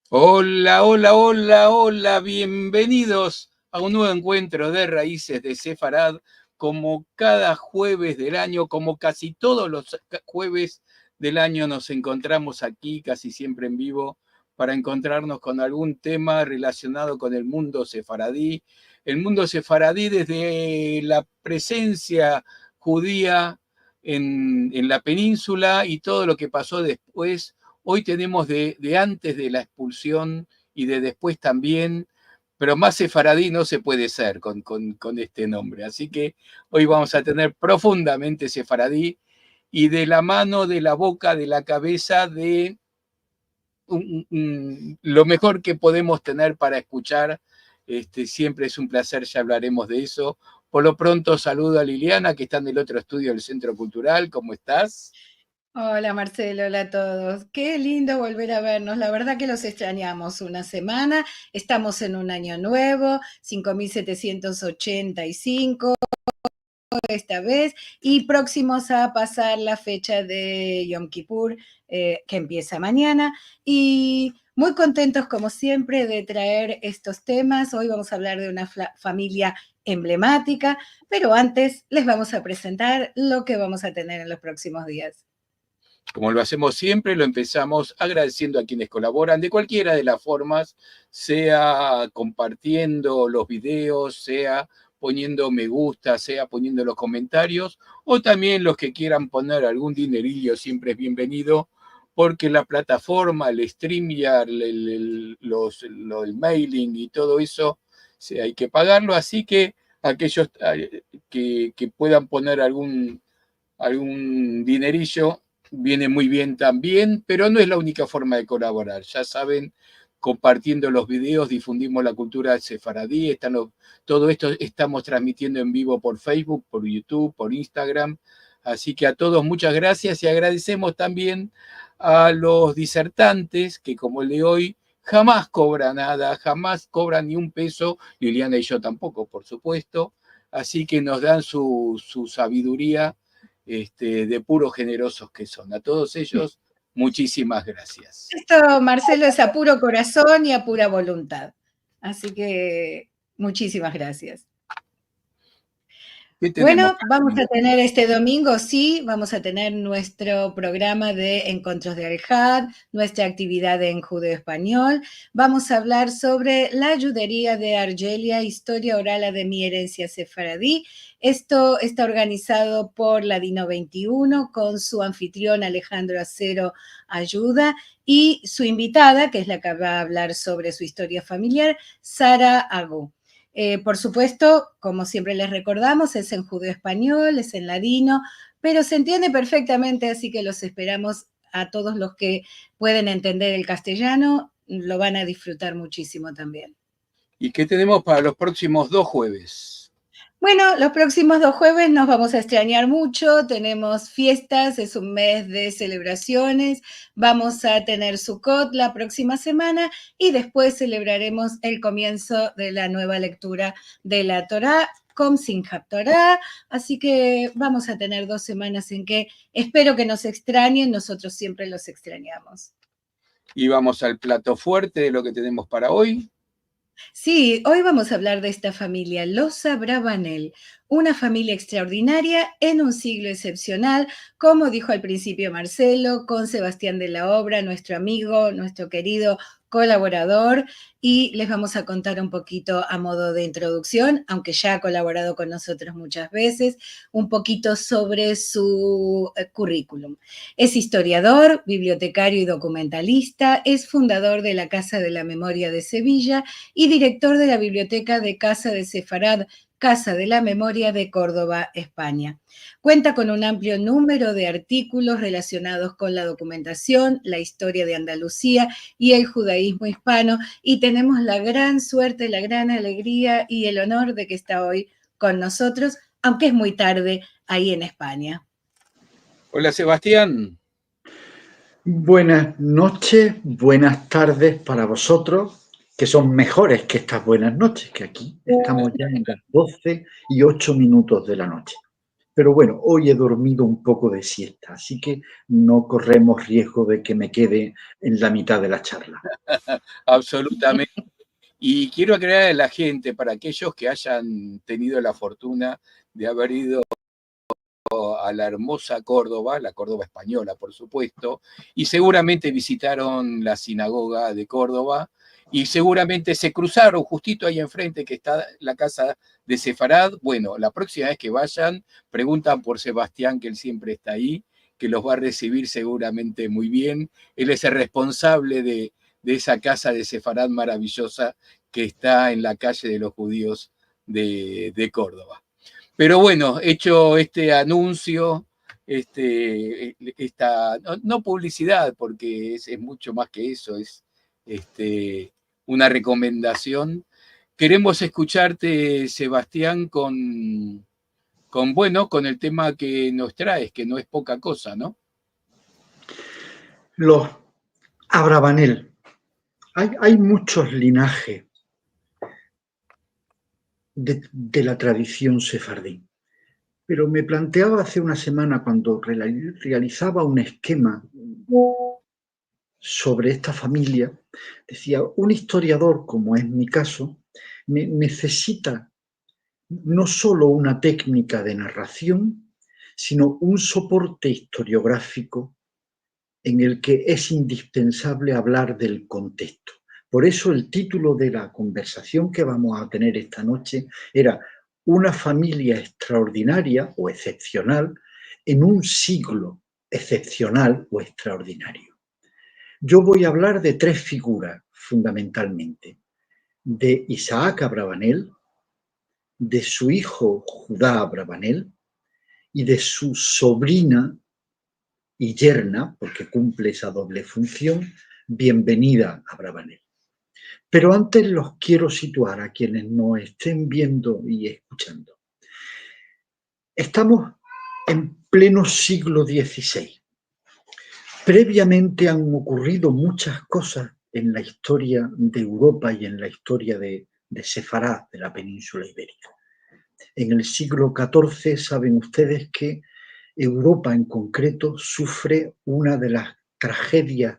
Hola, hola, hola, hola, bienvenidos a un nuevo encuentro de Raíces de Sefarad, como cada jueves del año, como casi todos los jueves del año nos encontramos aquí, casi siempre en vivo, para encontrarnos con algún tema relacionado con el mundo sefaradí desde la presencia judía en la península y todo lo que pasó después. Hoy tenemos de antes de la expulsión y de después también, pero más sefaradí no se puede ser con este nombre. Así que hoy vamos a tener profundamente sefaradí y de la mano, de la boca, de la cabeza, de lo mejor que podemos tener para escuchar. Siempre es un placer, ya hablaremos de eso. Por lo pronto saludo a Liliana, que está en el otro estudio del Centro Cultural. ¿Cómo estás? Hola Marcelo, hola a todos. Qué lindo volver a vernos. La verdad que los extrañamos una semana. Estamos en un año nuevo, 5785 esta vez, y próximos a pasar la fecha de Yom Kippur, que empieza mañana. Y muy contentos, como siempre, de traer estos temas. Hoy vamos a hablar de una familia emblemática, pero antes les vamos a presentar lo que vamos a tener en los próximos días. Como lo hacemos siempre, lo empezamos agradeciendo a quienes colaboran de cualquiera de las formas, sea compartiendo los videos, sea poniendo me gusta, sea poniendo los comentarios, o también los que quieran poner algún dinerillo siempre es bienvenido, porque la plataforma, el StreamYard, el mailing y todo eso, hay que pagarlo, así que aquellos que puedan poner algún dinerillo viene muy bien también, pero no es la única forma de colaborar. Ya saben, compartiendo los videos, difundimos la cultura sefaradí, todo esto estamos transmitiendo en vivo por Facebook, por YouTube, por Instagram. Así que a todos muchas gracias y agradecemos también a los disertantes que como el de hoy jamás cobran nada, jamás cobran ni un peso, Liliana y yo tampoco, por supuesto. Así que nos dan su sabiduría de puros generosos que son. A todos ellos, muchísimas gracias. Esto, Marcelo, es a puro corazón y a pura voluntad. Así que muchísimas gracias. ¿Qué tenemos Bueno, para vamos hoy? a tener este domingo, sí, vamos a tener nuestro programa de Encuentros de Al-Had, nuestra actividad en judeo español. Vamos a hablar sobre la ayudería de Argelia, historia oral de mi herencia sefaradí. Esto está organizado por Ladino 21 con su anfitrión Alejandro Acero Ayuda y su invitada, que es la que va a hablar sobre su historia familiar, Sara Agú. Por supuesto, como siempre les recordamos, es en judeo español, es en ladino, pero se entiende perfectamente, así que los esperamos a todos los que pueden entender el castellano, lo van a disfrutar muchísimo también. ¿Y qué tenemos para los próximos 2 jueves? Bueno, los próximos 2 jueves nos vamos a extrañar mucho, tenemos fiestas, es un mes de celebraciones, vamos a tener Sukkot la próxima semana y después celebraremos el comienzo de la nueva lectura de la Torá con Simchat Torah, así que vamos a tener 2 semanas en que espero que nos extrañen, nosotros siempre los extrañamos. Y vamos al plato fuerte de lo que tenemos para hoy. Sí, hoy vamos a hablar de esta familia, los Abravanel, una familia extraordinaria en un siglo excepcional, como dijo al principio Marcelo, con Sebastián de la Obra, nuestro amigo, nuestro querido colaborador, y les vamos a contar un poquito a modo de introducción, aunque ya ha colaborado con nosotros muchas veces, un poquito sobre su currículum. Es historiador, bibliotecario y documentalista, es fundador de la Casa de la Memoria de Sevilla y director de la Biblioteca de Casa de Sefarad, Casa de la Memoria de Córdoba, España. Cuenta con un amplio número de artículos relacionados con la documentación, la historia de Andalucía y el judaísmo hispano, y tenemos la gran suerte, la gran alegría y el honor de que está hoy con nosotros, aunque es muy tarde ahí en España. Hola Sebastián. Buenas noches, buenas tardes para vosotros, que son mejores que estas buenas noches, que aquí estamos ya en las 12:08 de la noche. Pero bueno, hoy he dormido un poco de siesta, así que no corremos riesgo de que me quede en la mitad de la charla. Absolutamente. Y quiero aclarar a la gente, para aquellos que hayan tenido la fortuna de haber ido a la hermosa Córdoba, la Córdoba española, por supuesto, y seguramente visitaron la sinagoga de Córdoba y seguramente se cruzaron justito ahí enfrente que está la casa de Sefarad. Bueno, la próxima vez que vayan, preguntan por Sebastián, que él siempre está ahí, que los va a recibir seguramente muy bien. Él es el responsable de esa casa de Sefarad maravillosa que está en la calle de los judíos de Córdoba. Pero bueno, hecho este anuncio, esta, no publicidad, porque es mucho más que eso, es una recomendación. Queremos escucharte, Sebastián, con el tema que nos traes, que no es poca cosa, ¿no? Los Abravanel. Hay muchos linajes de la tradición sefardí. Pero me planteaba hace una semana, cuando realizaba un esquema sobre esta familia, decía, un historiador, como es mi caso, necesita no solo una técnica de narración, sino un soporte historiográfico en el que es indispensable hablar del contexto. Por eso el título de la conversación que vamos a tener esta noche era Una familia extraordinaria o excepcional en un siglo excepcional o extraordinario. Yo voy a hablar de tres figuras fundamentalmente: de Isaac Abravanel, de su hijo Judá Abravanel y de su sobrina y yerna, porque cumple esa doble función, Bienvenida Abravanel. Pero antes los quiero situar a quienes nos estén viendo y escuchando. Estamos en pleno siglo XVI. Previamente han ocurrido muchas cosas en la historia de Europa y en la historia de Sefarad, de la península ibérica. En el siglo XIV saben ustedes que Europa en concreto sufre una de las tragedias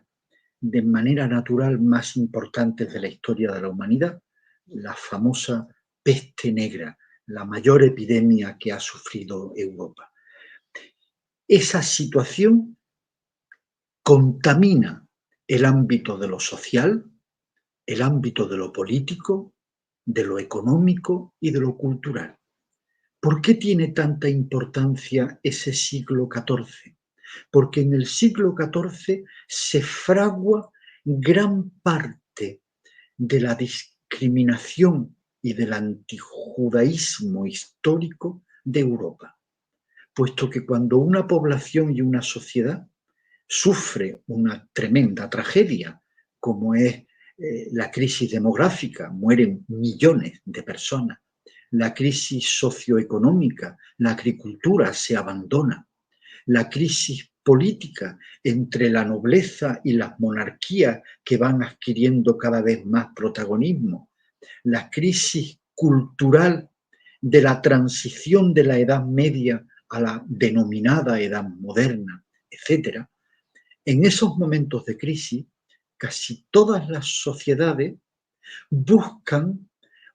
de manera natural más importantes de la historia de la humanidad, la famosa peste negra, la mayor epidemia que ha sufrido Europa. Esa situación contamina el ámbito de lo social, el ámbito de lo político, de lo económico y de lo cultural. ¿Por qué tiene tanta importancia ese siglo XIV? Porque en el siglo XIV se fragua gran parte de la discriminación y del antijudaísmo histórico de Europa, puesto que cuando una población y una sociedad sufre una tremenda tragedia, como es la crisis demográfica, mueren millones de personas, la crisis socioeconómica, la agricultura se abandona, la crisis política entre la nobleza y las monarquías que van adquiriendo cada vez más protagonismo, la crisis cultural de la transición de la Edad Media a la denominada Edad Moderna, etc. En esos momentos de crisis, casi todas las sociedades buscan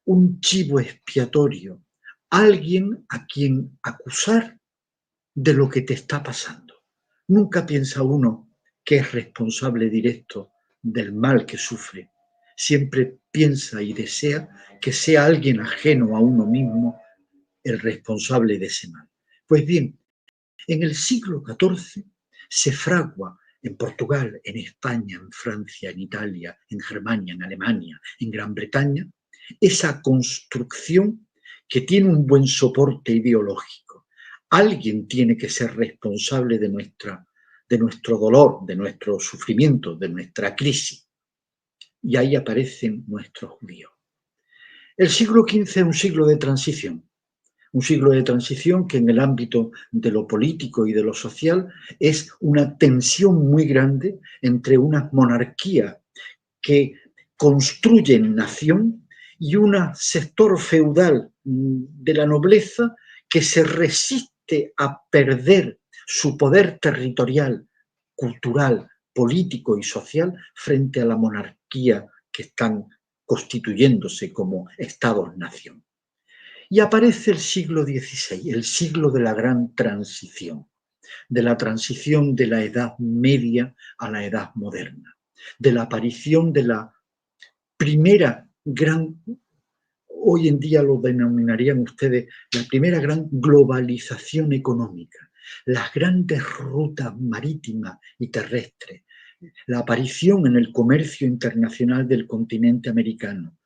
un chivo expiatorio, alguien a quien acusar de lo que te está pasando. Nunca piensa uno que es responsable directo del mal que sufre. Siempre piensa y desea que sea alguien ajeno a uno mismo el responsable de ese mal. Pues bien, en el siglo XIV se fragua en Portugal, en España, en Francia, en Italia, en Germania, en Alemania, en Gran Bretaña, esa construcción que tiene un buen soporte ideológico. Alguien tiene que ser responsable de nuestro dolor, de nuestro sufrimiento, de nuestra crisis. Y ahí aparecen nuestros judíos. El siglo XV es un siglo de transición. Un siglo de transición que en el ámbito de lo político y de lo social es una tensión muy grande entre unas monarquías que construyen nación y un sector feudal de la nobleza que se resiste frente a perder su poder territorial, cultural, político y social frente a la monarquía que están constituyéndose como Estados-nación. Y aparece el siglo XVI, el siglo de la gran transición, de la transición de la Edad Media a la Edad Moderna, de la aparición de la primera gran, hoy en día lo denominarían ustedes, la primera gran globalización económica, las grandes rutas marítimas y terrestres, la aparición en el comercio internacional del continente americano,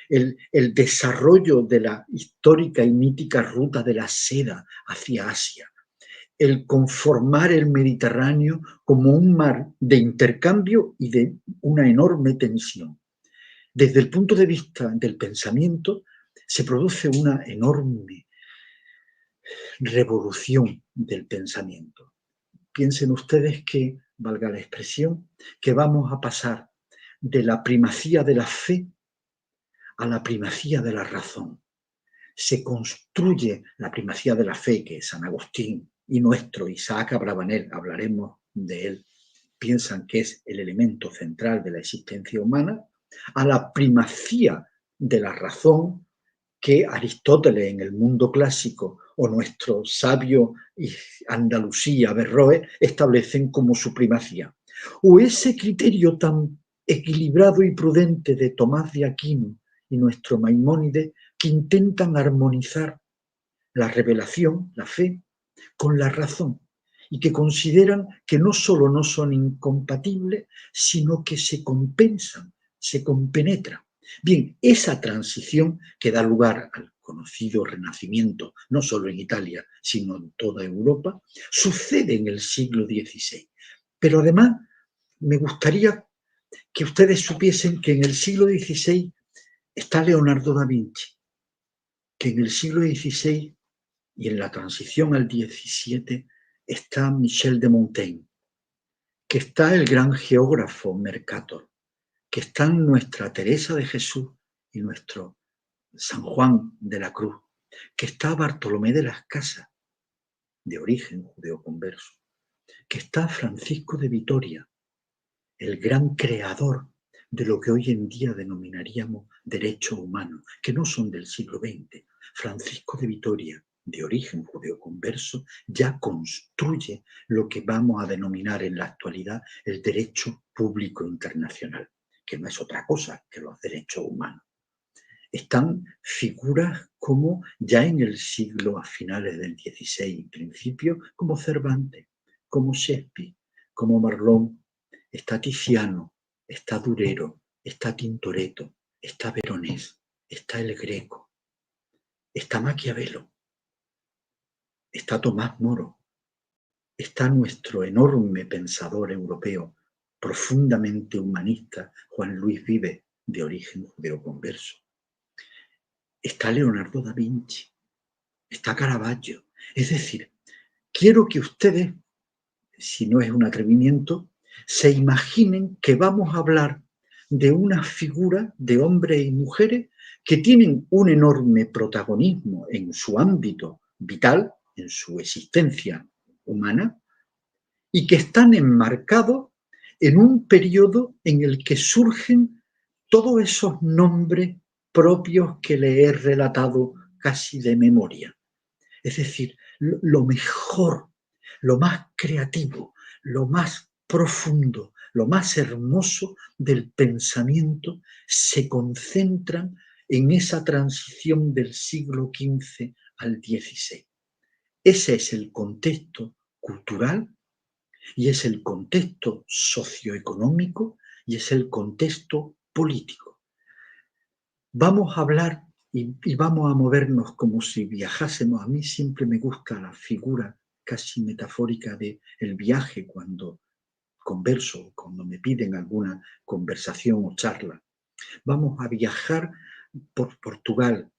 el desarrollo de la histórica y mítica ruta de la seda hacia Asia, el conformar el Mediterráneo como un mar de intercambio y de una enorme tensión. Desde el punto de vista del pensamiento, se produce una enorme revolución del pensamiento. Piensen ustedes que, valga la expresión, que vamos a pasar de la primacía de la fe a la primacía de la razón. Se construye la primacía de la fe, que San Agustín y nuestro Isaac Abravanel, hablaremos de él, piensan que es el elemento central de la existencia humana, a la primacía de la razón que Aristóteles en el mundo clásico o nuestro sabio Andalusí Averroes establecen como su primacía. O ese criterio tan equilibrado y prudente de Tomás de Aquino y nuestro Maimónides, que intentan armonizar la revelación, la fe, con la razón, y que consideran que no solo no son incompatibles, sino que se compensan, se compenetran. Bien, esa transición que da lugar al conocido Renacimiento, no solo en Italia, sino en toda Europa, sucede en el siglo XVI. Pero además, me gustaría que ustedes supiesen que en el siglo XVI está Leonardo da Vinci, que en el siglo XVI y en la transición al XVII está Michel de Montaigne, que está el gran geógrafo Mercator, que están nuestra Teresa de Jesús y nuestro San Juan de la Cruz, que está Bartolomé de las Casas, de origen judeoconverso, que está Francisco de Vitoria, el gran creador de lo que hoy en día denominaríamos derechos humanos, que no son del siglo XX. Francisco de Vitoria, de origen judeoconverso, ya construye lo que vamos a denominar en la actualidad el derecho público internacional, que no es otra cosa que los derechos humanos. Están figuras como ya en el siglo, a finales del XVI y principio, como Cervantes, como Shakespeare, como Marlon. Está Tiziano, está Durero, está Tintoretto, está Veronés, está El Greco, está Maquiavelo, está Tomás Moro, está nuestro enorme pensador europeo, profundamente humanista, Juan Luis Vives, de origen judeoconverso. Está Leonardo da Vinci, está Caravaggio. Es decir, quiero que ustedes, si no es un atrevimiento, se imaginen que vamos a hablar de una figura de hombres y mujeres que tienen un enorme protagonismo en su ámbito vital, en su existencia humana, y que están enmarcados en un periodo en el que surgen todos esos nombres propios que le he relatado casi de memoria. Es decir, lo mejor, lo más creativo, lo más profundo, lo más hermoso del pensamiento se concentran en esa transición del siglo XV al XVI. Ese es el contexto cultural y es el contexto socioeconómico y es el contexto político. Vamos a hablar y vamos a movernos como si viajásemos. A mí siempre me gusta la figura casi metafórica de el viaje cuando converso, cuando me piden alguna conversación o charla. Vamos a viajar por Portugal,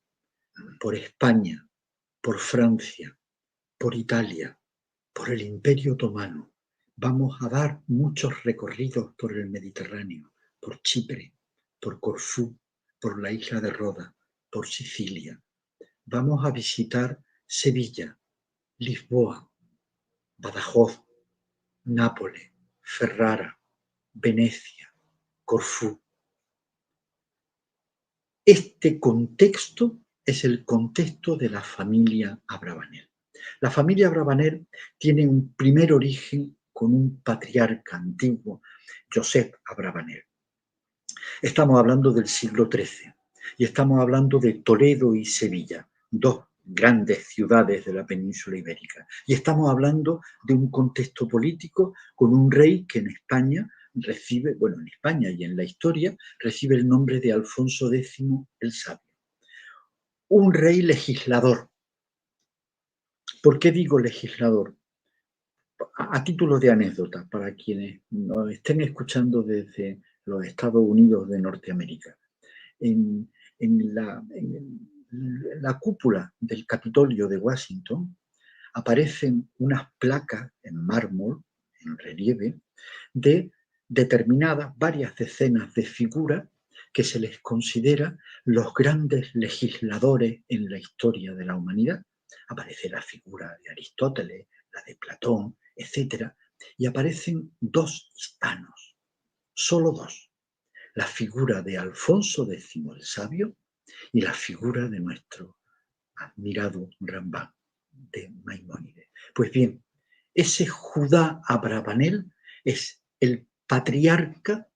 por España, por Francia, por Italia, por el Imperio Otomano. Vamos a dar muchos recorridos por el Mediterráneo, por Chipre, por Corfú, por la isla de Roda, por Sicilia. Vamos a visitar Sevilla, Lisboa, Badajoz, Nápoles, Ferrara, Venecia, Corfú. Este contexto es el contexto de la familia Abravanel. La familia Abravanel tiene un primer origen con un patriarca antiguo, Josep Abravanel. Estamos hablando del siglo XIII y estamos hablando de Toledo y Sevilla, dos grandes ciudades de la península ibérica. Y estamos hablando de un contexto político con un rey que en España recibe, bueno, en España y en la historia, recibe el nombre de Alfonso X el Sabio. Un rey legislador. ¿Por qué digo legislador? A título de anécdota, para quienes nos estén escuchando desde los Estados Unidos de Norteamérica. En la cúpula del Capitolio de Washington aparecen unas placas en mármol, en relieve, de determinadas varias decenas de figuras que se les considera los grandes legisladores en la historia de la humanidad. Aparece la figura de Aristóteles, la de Platón, etc. Y aparecen dos hispanos, solo dos. La figura de Alfonso X el Sabio y la figura de nuestro admirado Rambam de Maimónides. Pues bien, ese Judá Abravanel es el patriarca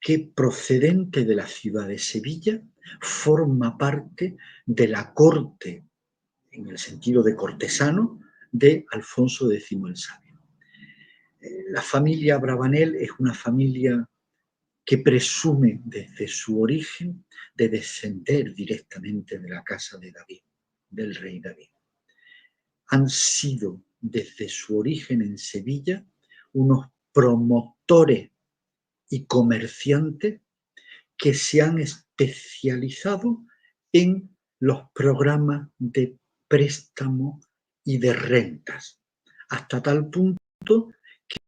que, procedente de la ciudad de Sevilla, forma parte de la corte, en el sentido de cortesano, de Alfonso X el Sabio. La familia Abravanel es una familia que presume desde su origen de descender directamente de la casa de David, del rey David. Han sido desde su origen en Sevilla unos promotores y comerciantes que se han especializado en los programas de préstamo y de rentas, hasta tal punto que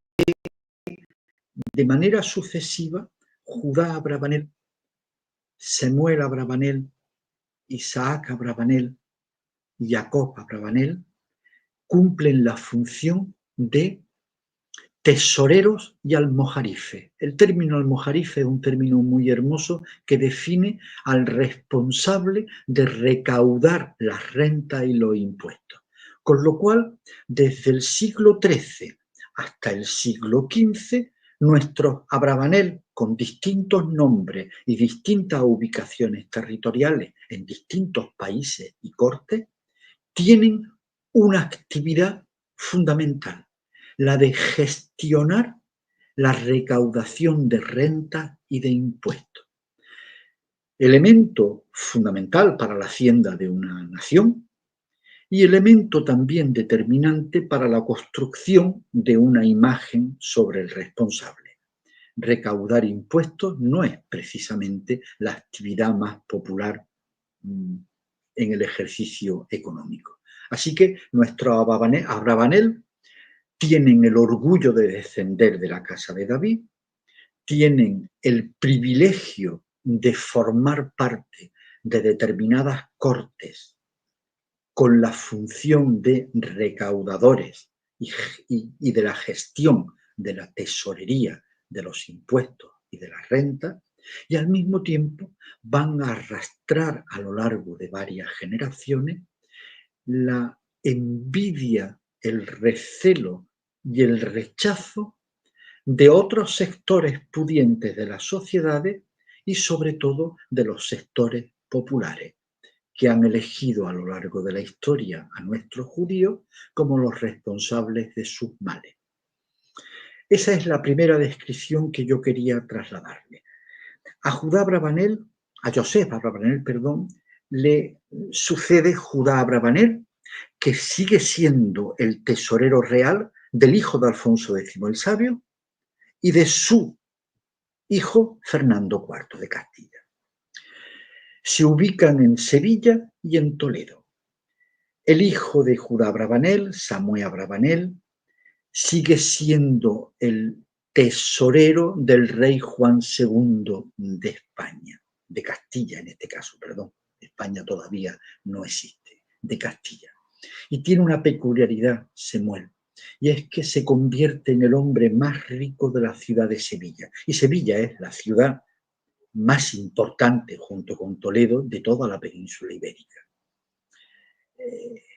de manera sucesiva Judá Abravanel, Samuel Abravanel, Isaac Abravanel y Jacob Abravanel cumplen la función de tesoreros y almojarifes. El término almojarife es un término muy hermoso que define al responsable de recaudar las rentas y los impuestos. Con lo cual, desde el siglo XIII hasta el siglo XV, nuestros Abravanel, con distintos nombres y distintas ubicaciones territoriales en distintos países y cortes, tienen una actividad fundamental, la de gestionar la recaudación de rentas y de impuestos. Elemento fundamental para la hacienda de una nación y elemento también determinante para la construcción de una imagen sobre el responsable. Recaudar impuestos no es precisamente la actividad más popular en el ejercicio económico. Así que nuestros Abravanel tienen el orgullo de descender de la casa de David, tienen el privilegio de formar parte de determinadas cortes con la función de recaudadores y de la gestión de la tesorería, de los impuestos y de las rentas, y al mismo tiempo van a arrastrar a lo largo de varias generaciones la envidia, el recelo y el rechazo de otros sectores pudientes de las sociedades y sobre todo de los sectores populares, que han elegido a lo largo de la historia a nuestros judíos como los responsables de sus males. Esa es la primera descripción que yo quería trasladarle. A Josep Abravanel, le sucede Judá Abravanel, que sigue siendo el tesorero real del hijo de Alfonso X el Sabio y de su hijo Fernando IV de Castilla. Se ubican en Sevilla y en Toledo. El hijo de Judá Abravanel, Samuel Abravanel, sigue siendo el tesorero del rey Juan II de España, de Castilla en este caso, perdón. España todavía no existe, de Castilla. Y tiene una peculiaridad, Semuel, y es que se convierte en el hombre más rico de la ciudad de Sevilla. Y Sevilla es la ciudad más importante, junto con Toledo, de toda la península ibérica.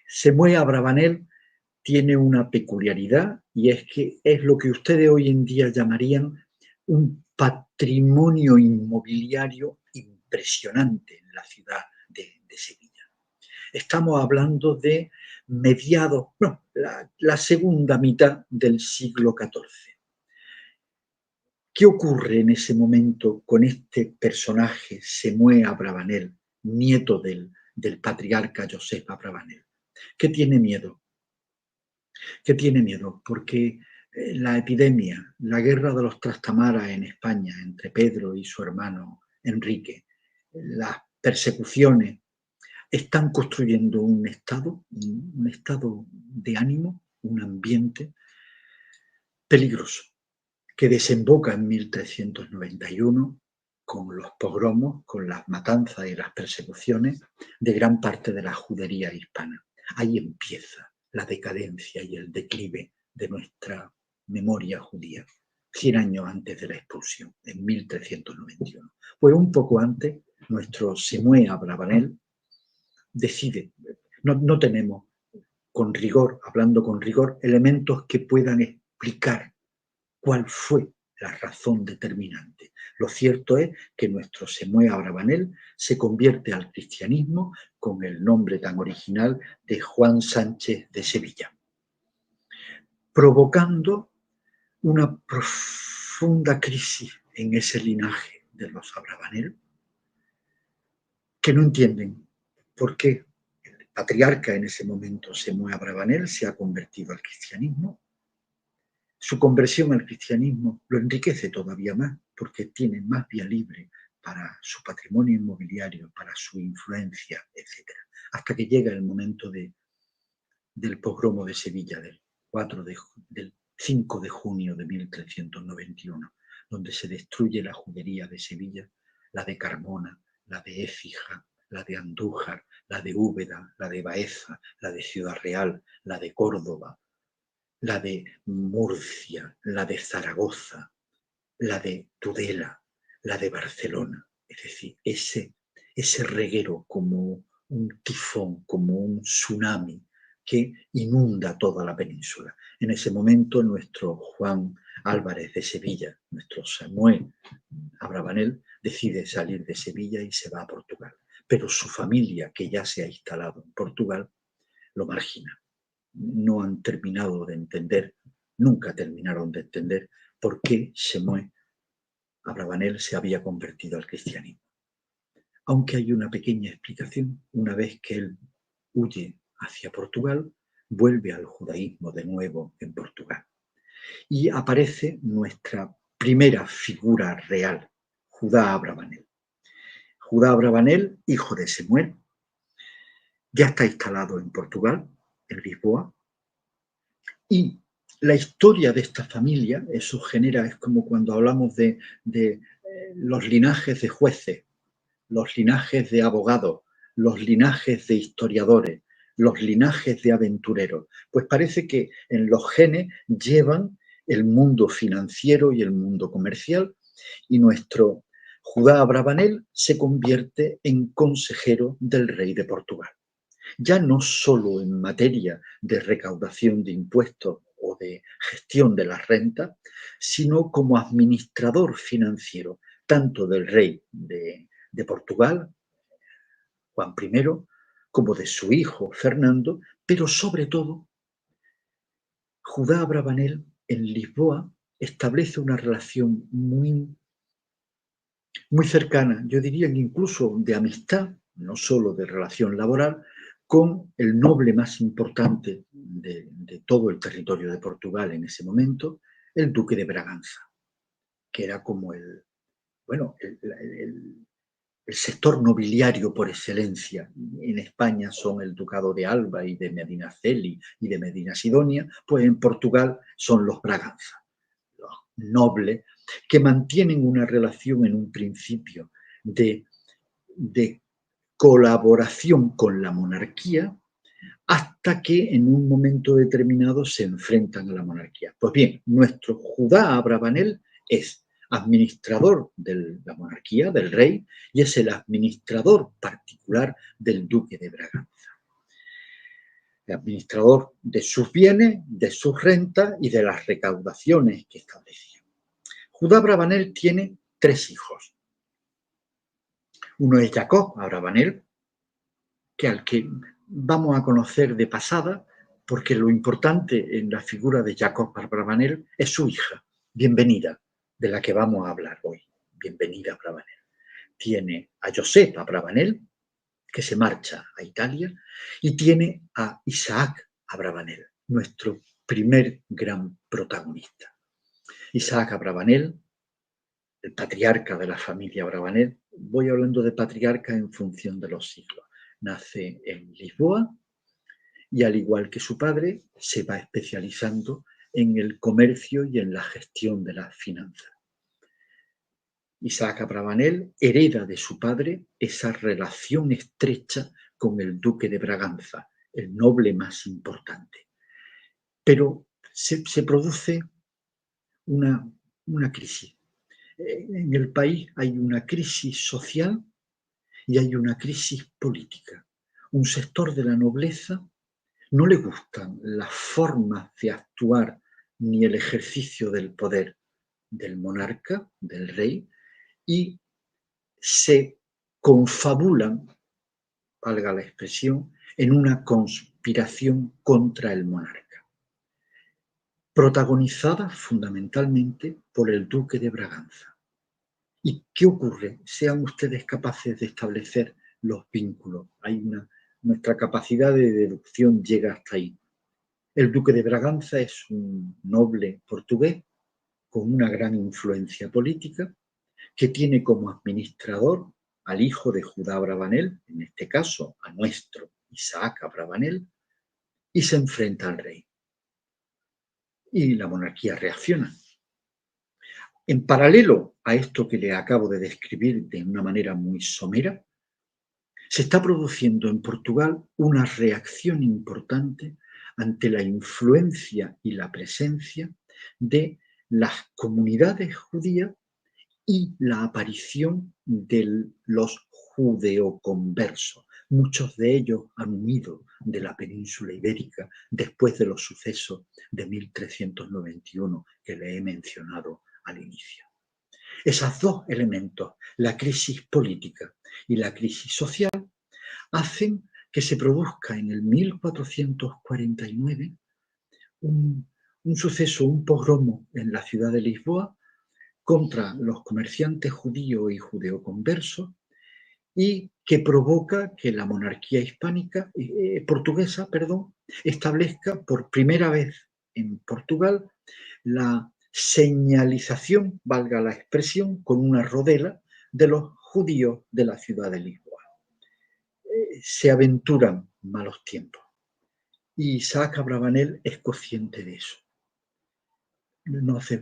Semuel Abravanel tiene una peculiaridad, y es que es lo que ustedes hoy en día llamarían un patrimonio inmobiliario impresionante en la ciudad de Sevilla. Estamos hablando de mediados, no, la segunda mitad del siglo XIV. ¿Qué ocurre en ese momento con este personaje, Semuel Abravanel, nieto del patriarca Josep Abravanel? ¿Qué tiene miedo? ¿Qué tiene miedo? Porque la epidemia, la guerra de los Trastamaras en España entre Pedro y su hermano Enrique, las persecuciones, están construyendo un estado de ánimo, un ambiente peligroso, que desemboca en 1391 con los pogromos, con las matanzas y las persecuciones de gran parte de la judería hispana. Ahí empieza la decadencia y el declive de nuestra memoria judía, 100 años antes de la expulsión, en 1391. Pues un poco antes, nuestro Semuel Abravanel decide, no tenemos con rigor, hablando con rigor, elementos que puedan explicar cuál fue la razón determinante. Lo cierto es que nuestro Semuel Abravanel se convierte al cristianismo con el nombre tan original de Juan Sánchez de Sevilla, provocando una profunda crisis en ese linaje de los Abravanel, que no entienden por qué el patriarca en ese momento, Semuel Abravanel, se ha convertido al cristianismo. Su conversión al cristianismo lo enriquece todavía más porque tiene más vía libre para su patrimonio inmobiliario, para su influencia, etc. Hasta que llega el momento del pogromo de Sevilla del 5 de junio de 1391, donde se destruye la judería de Sevilla, la de Carmona, la de Écija, la de Andújar, la de Úbeda, la de Baeza, la de Ciudad Real, la de Córdoba, la de Murcia, la de Zaragoza, la de Tudela, la de Barcelona. Es decir, ese reguero como un tifón, como un tsunami que inunda toda la península. En ese momento nuestro Juan Álvarez de Sevilla, nuestro Semuel Abravanel, decide salir de Sevilla y se va a Portugal. Pero su familia, que ya se ha instalado en Portugal, lo margina. No han terminado de entender, nunca terminaron de entender por qué Semuel Abravanel se había convertido al cristianismo. Aunque hay una pequeña explicación, una vez que él huye hacia Portugal, vuelve al judaísmo de nuevo en Portugal. Y aparece nuestra primera figura real, Judá Abravanel. Judá Abravanel, hijo de Semuel, ya está instalado en Portugal, en Lisboa, y la historia de esta familia, eso genera, es como cuando hablamos de los linajes de jueces, los linajes de abogados, los linajes de historiadores, los linajes de aventureros. Pues parece que en los genes llevan el mundo financiero y el mundo comercial, y nuestro Judá Abravanel se convierte en consejero del rey de Portugal. Ya no solo en materia de recaudación de impuestos o de gestión de las rentas, sino como administrador financiero, tanto del rey de Portugal, Juan I, como de su hijo Fernando, pero sobre todo, Judá Abravanel en Lisboa establece una relación muy cercana, yo diría que incluso de amistad, no solo de relación laboral, con el noble más importante de todo el territorio de Portugal en ese momento, el duque de Braganza, que era como el sector nobiliario por excelencia. En España son el ducado de Alba y de Medinaceli y de Medinasidonia, pues en Portugal son los Braganza, los nobles, que mantienen una relación en un principio de colaboración con la monarquía, hasta que en un momento determinado se enfrentan a la monarquía. Pues bien, nuestro Judá Abravanel es administrador de la monarquía, del rey, y es el administrador particular del duque de Braganza. El administrador de sus bienes, de sus rentas y de las recaudaciones que establecía. Judá Abravanel tiene 3 hijos. Uno es Jacob Abravanel, al que vamos a conocer de pasada, porque lo importante en la figura de Jacob Abravanel es su hija, Bienvenida, de la que vamos a hablar hoy. Bienvenida Abravanel. Tiene a Josep Abravanel, que se marcha a Italia, y tiene a Isaac Abravanel, nuestro primer gran protagonista. Isaac Abravanel, el patriarca de la familia Abravanel, voy hablando de patriarca en función de los siglos. Nace en Lisboa y, al igual que su padre, se va especializando en el comercio y en la gestión de las finanzas. Isaac Abravanel hereda de su padre esa relación estrecha con el duque de Braganza, el noble más importante. Pero se produce una crisis. En el país hay una crisis social y hay una crisis política. Un sector de la nobleza no le gustan las formas de actuar ni el ejercicio del poder del monarca, del rey, y se confabulan, valga la expresión, en una conspiración contra el monarca, protagonizada fundamentalmente por el duque de Braganza. ¿Y qué ocurre? Sean ustedes capaces de establecer los vínculos. Nuestra capacidad de deducción llega hasta ahí. El duque de Braganza es un noble portugués con una gran influencia política, que tiene como administrador al hijo de Judá Abravanel, en este caso a nuestro Isaac Abravanel, y se enfrenta al rey. Y la monarquía reacciona. En paralelo a esto que le acabo de describir de una manera muy somera, se está produciendo en Portugal una reacción importante ante la influencia y la presencia de las comunidades judías y la aparición de los judeoconversos. Muchos de ellos han huido de la península ibérica después de los sucesos de 1391 que le he mencionado al inicio. Esos 2 elementos, la crisis política y la crisis social, hacen que se produzca en el 1449 un suceso, un pogromo en la ciudad de Lisboa contra los comerciantes judíos y judeoconversos, y que provoca que la monarquía portuguesa establezca por primera vez en Portugal la señalización, valga la expresión, con una rodela de los judíos de la ciudad de Lisboa. Se aventuran malos tiempos y Isaac Abravanel es consciente de eso. No hace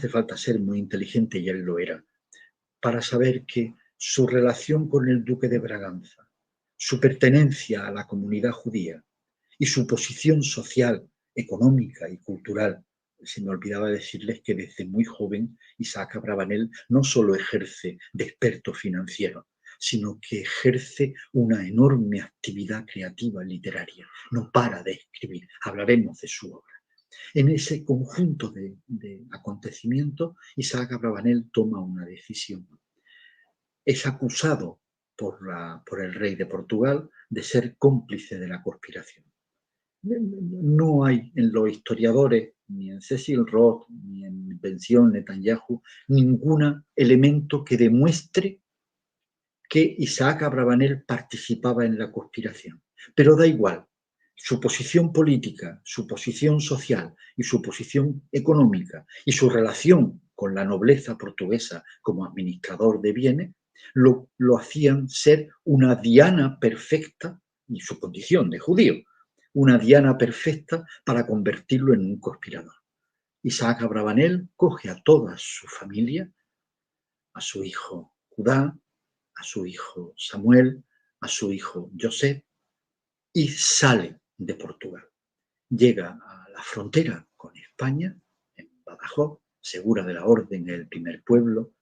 falta ser muy inteligente, y él lo era, para saber que su relación con el duque de Braganza, su pertenencia a la comunidad judía y su posición social, económica y cultural. Se me olvidaba decirles que desde muy joven Isaac Abravanel no solo ejerce de experto financiero, sino que ejerce una enorme actividad creativa literaria. No para de escribir. Hablaremos de su obra. En ese conjunto de acontecimientos, Isaac Abravanel toma una decisión. Es acusado por el rey de Portugal de ser cómplice de la conspiración. No hay en los historiadores, ni en Cecil Roth, ni en Pensión Netanyahu, ningún elemento que demuestre que Isaac Abravanel participaba en la conspiración. Pero da igual. Su posición política, su posición social y su posición económica y su relación con la nobleza portuguesa como administrador de bienes lo hacían ser una diana perfecta, y su condición de judío, una diana perfecta para convertirlo en un conspirador. Isaac Abravanel coge a toda su familia, a su hijo Judá, a su hijo Samuel, a su hijo José, y sale de Portugal. Llega a la frontera con España, en Badajoz, Segura de la Orden, el primer pueblo.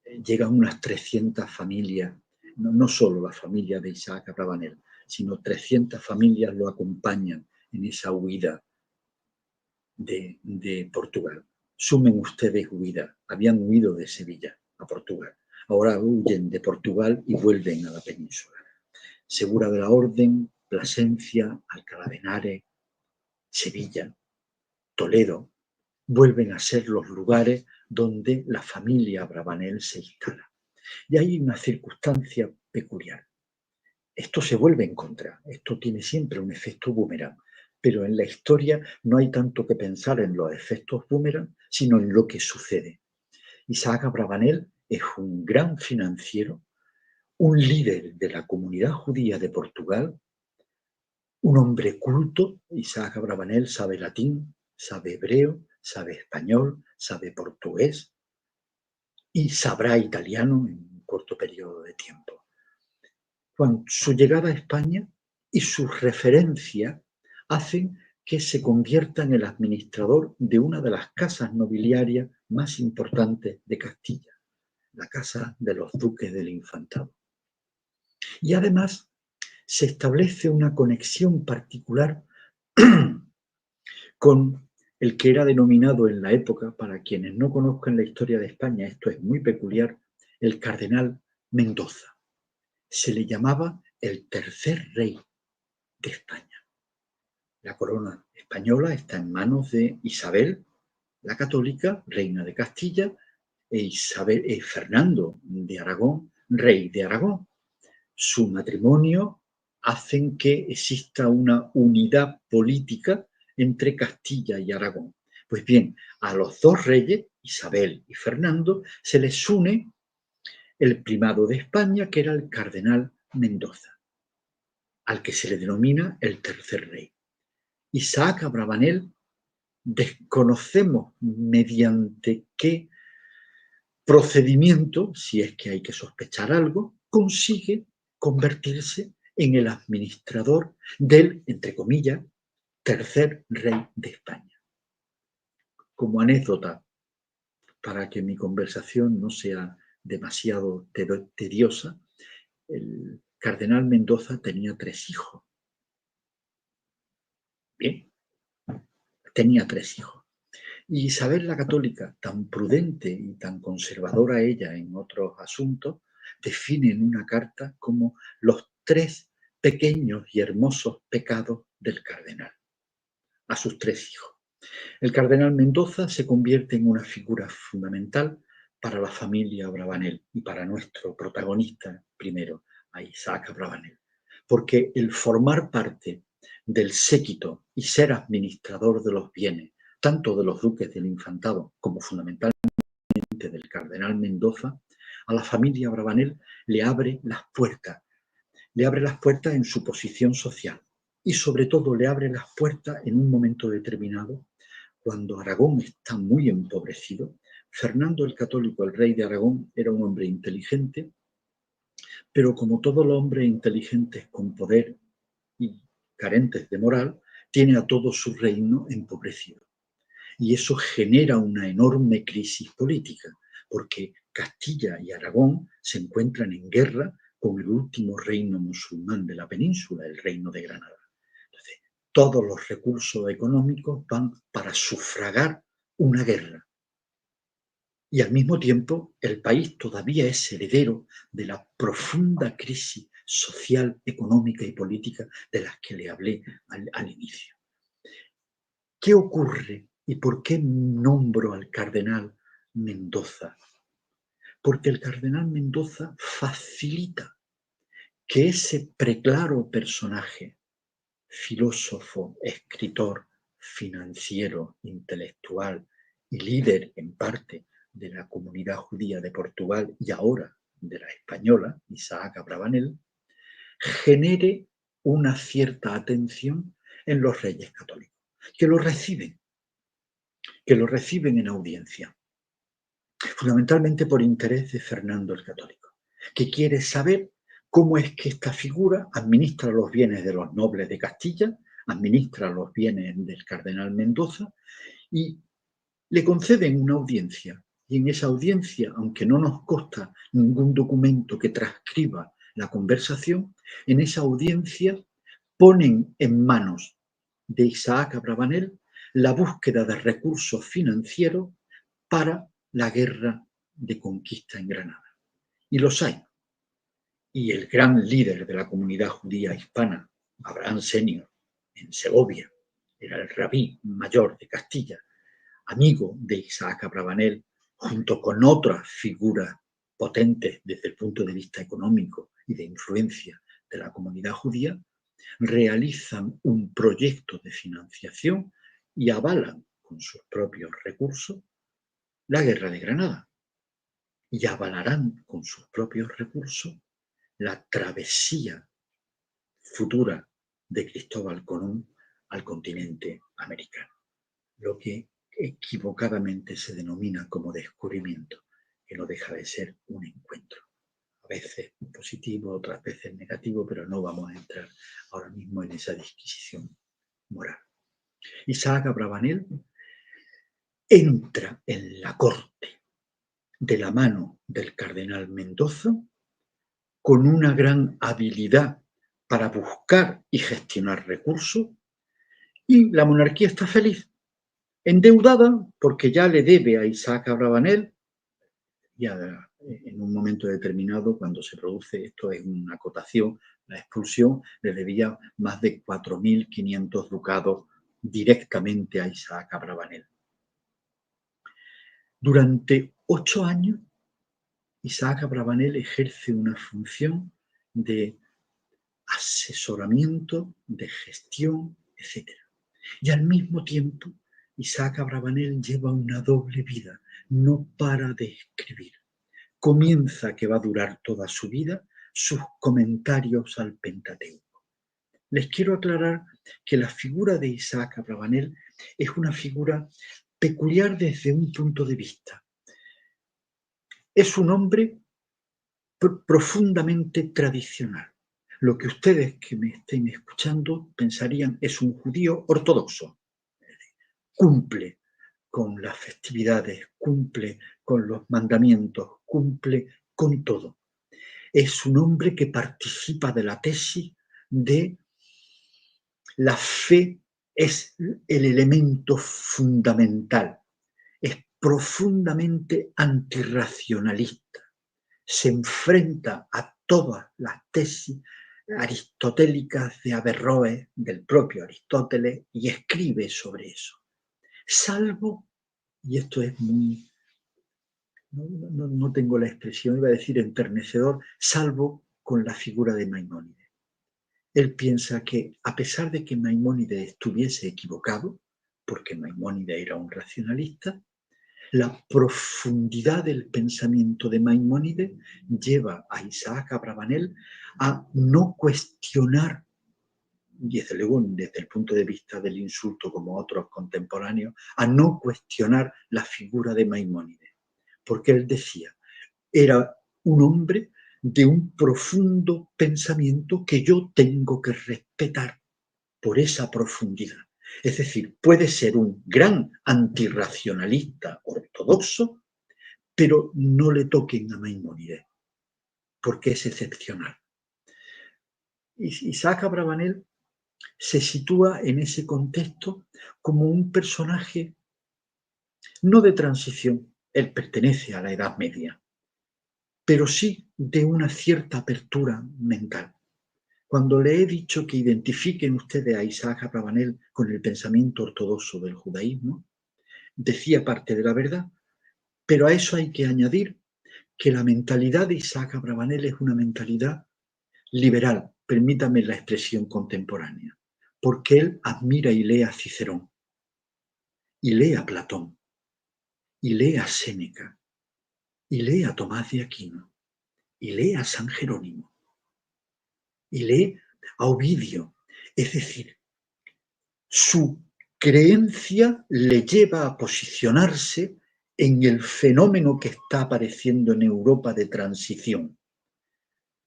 Llegan unas 300 familias, no solo la familia de Isaac Abravanel, sino 300 familias lo acompañan en esa huida de Portugal. Sumen ustedes huida, habían huido de Sevilla a Portugal, ahora huyen de Portugal y vuelven a la península. Segura de la Orden, Plasencia, Alcalá de Henares, Sevilla, Toledo, vuelven a ser los lugares donde la familia Abravanel se instala. Y hay una circunstancia peculiar. Esto se vuelve en contra, esto tiene siempre un efecto boomerang, pero en la historia no hay tanto que pensar en los efectos boomerang, sino en lo que sucede. Isaac Abravanel es un gran financiero, un líder de la comunidad judía de Portugal, un hombre culto. Isaac Abravanel sabe latín, sabe hebreo, sabe español, sabe portugués y sabrá italiano en un corto periodo de tiempo. Su llegada a España y sus referencias hacen que se convierta en el administrador de una de las casas nobiliarias más importantes de Castilla, la casa de los duques del Infantado. Y además se establece una conexión particular con el que era denominado en la época, para quienes no conozcan la historia de España, esto es muy peculiar, el cardenal Mendoza. Se le llamaba el tercer rey de España. La corona española está en manos de Isabel, la católica, reina de Castilla, e Fernando de Aragón, rey de Aragón. Su matrimonio hacen que exista una unidad política entre Castilla y Aragón. Pues bien, a los dos reyes, Isabel y Fernando, se les une el primado de España, que era el cardenal Mendoza, al que se le denomina el tercer rey. Isaac Abravanel, desconocemos mediante qué procedimiento, si es que hay que sospechar algo, consigue convertirse en el administrador del, entre comillas, tercer rey de España. Como anécdota, para que mi conversación no sea demasiado tediosa, el cardenal Mendoza tenía 3 hijos. Bien, tenía 3 hijos. Y Isabel la Católica, tan prudente y tan conservadora ella en otros asuntos, define en una carta como los 3 pequeños y hermosos pecados del cardenal a sus 3 hijos. El cardenal Mendoza se convierte en una figura fundamental para la familia Abravanel y para nuestro protagonista primero, a Isaac Abravanel, porque el formar parte del séquito y ser administrador de los bienes, tanto de los duques del Infantado como fundamentalmente del cardenal Mendoza, a la familia Abravanel le abre las puertas en su posición social y sobre todo le abre las puertas en un momento determinado cuando Aragón está muy empobrecido. Fernando el Católico, el rey de Aragón, era un hombre inteligente, pero como todos los hombres inteligentes con poder y carentes de moral, tiene a todo su reino empobrecido. Y eso genera una enorme crisis política, porque Castilla y Aragón se encuentran en guerra con el último reino musulmán de la península, el reino de Granada. Entonces, todos los recursos económicos van para sufragar una guerra. Y al mismo tiempo, el país todavía es heredero de la profunda crisis social, económica y política de las que le hablé al inicio. ¿Qué ocurre y por qué nombro al cardenal Mendoza? Porque el cardenal Mendoza facilita que ese preclaro personaje, filósofo, escritor, financiero, intelectual y líder en parte de la comunidad judía de Portugal y ahora de la española, Isaac Abravanel, genere una cierta atención en los reyes católicos, que lo reciben en audiencia, fundamentalmente por interés de Fernando el Católico, que quiere saber cómo es que esta figura administra los bienes de los nobles de Castilla, administra los bienes del cardenal Mendoza y le conceden una audiencia. Y en esa audiencia, aunque no nos consta ningún documento que transcriba la conversación, en esa audiencia ponen en manos de Isaac Abravanel la búsqueda de recursos financieros para la guerra de conquista en Granada. Y los hay. Y el gran líder de la comunidad judía hispana, Abraham Senior, en Segovia, era el rabí mayor de Castilla, amigo de Isaac Abravanel, junto con otras figuras potentes desde el punto de vista económico y de influencia de la comunidad judía, realizan un proyecto de financiación y avalan con sus propios recursos la guerra de Granada. Y avalarán con sus propios recursos la travesía futura de Cristóbal Colón al continente americano, lo que equivocadamente se denomina como descubrimiento, que no deja de ser un encuentro. A veces positivo, otras veces negativo, pero no vamos a entrar ahora mismo en esa disquisición moral. Isaac Abravanel entra en la corte de la mano del cardenal Mendoza con una gran habilidad para buscar y gestionar recursos, y la monarquía está feliz, endeudada porque ya le debe a Isaac Abravanel, y en un momento determinado, cuando se produce, esto es una acotación, la expulsión, le debía más de 4.500 ducados directamente a Isaac Abravanel. Durante 8 años, Isaac Abravanel ejerce una función de asesoramiento, de gestión, etc. Y al mismo tiempo, Isaac Abravanel lleva una doble vida, no para de escribir. Comienza, que va a durar toda su vida, sus comentarios al Pentateuco. Les quiero aclarar que la figura de Isaac Abravanel es una figura peculiar desde un punto de vista. Es un hombre profundamente tradicional. Lo que ustedes que me estén escuchando pensarían es un judío ortodoxo. Cumple con las festividades, cumple con los mandamientos, cumple con todo. Es un hombre que participa de la tesis de la fe es el elemento fundamental. Es profundamente antirracionalista. Se enfrenta a todas las tesis aristotélicas de Averroes, del propio Aristóteles, y escribe sobre eso. Salvo, y esto es muy, no tengo la expresión, iba a decir enternecedor, salvo con la figura de Maimónides. Él piensa que, a pesar de que Maimónides estuviese equivocado, porque Maimónides era un racionalista, la profundidad del pensamiento de Maimónides lleva a Isaac Abravanel a no cuestionar, desde luego desde el punto de vista del insulto como otros contemporáneos, a no cuestionar la figura de Maimónides, porque él decía, era un hombre de un profundo pensamiento que yo tengo que respetar por esa profundidad. Es decir, puede ser un gran antirracionalista ortodoxo, pero no le toquen a Maimónides, porque es excepcional. Isaac Abravanel se sitúa en ese contexto como un personaje no de transición, él pertenece a la Edad Media, pero sí de una cierta apertura mental. Cuando le he dicho que identifiquen ustedes a Isaac Abravanel con el pensamiento ortodoxo del judaísmo, decía parte de la verdad, pero a eso hay que añadir que la mentalidad de Isaac Abravanel es una mentalidad liberal, permítame la expresión contemporánea, porque él admira y lee a Cicerón, y lee a Platón, y lee a Séneca, y lee a Tomás de Aquino, y lee a San Jerónimo, y lee a Ovidio. Es decir, su creencia le lleva a posicionarse en el fenómeno que está apareciendo en Europa de transición.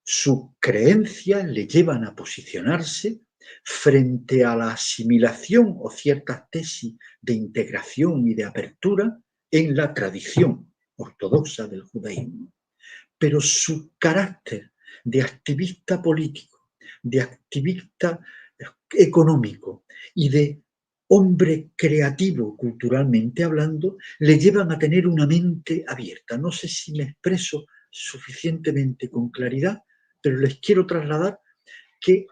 Sus creencias le llevan a posicionarse frente a la asimilación o ciertas tesis de integración y de apertura en la tradición ortodoxa del judaísmo. Pero su carácter de activista político, de activista económico y de hombre creativo culturalmente hablando, le llevan a tener una mente abierta. No sé si me expreso suficientemente con claridad, pero les quiero trasladar que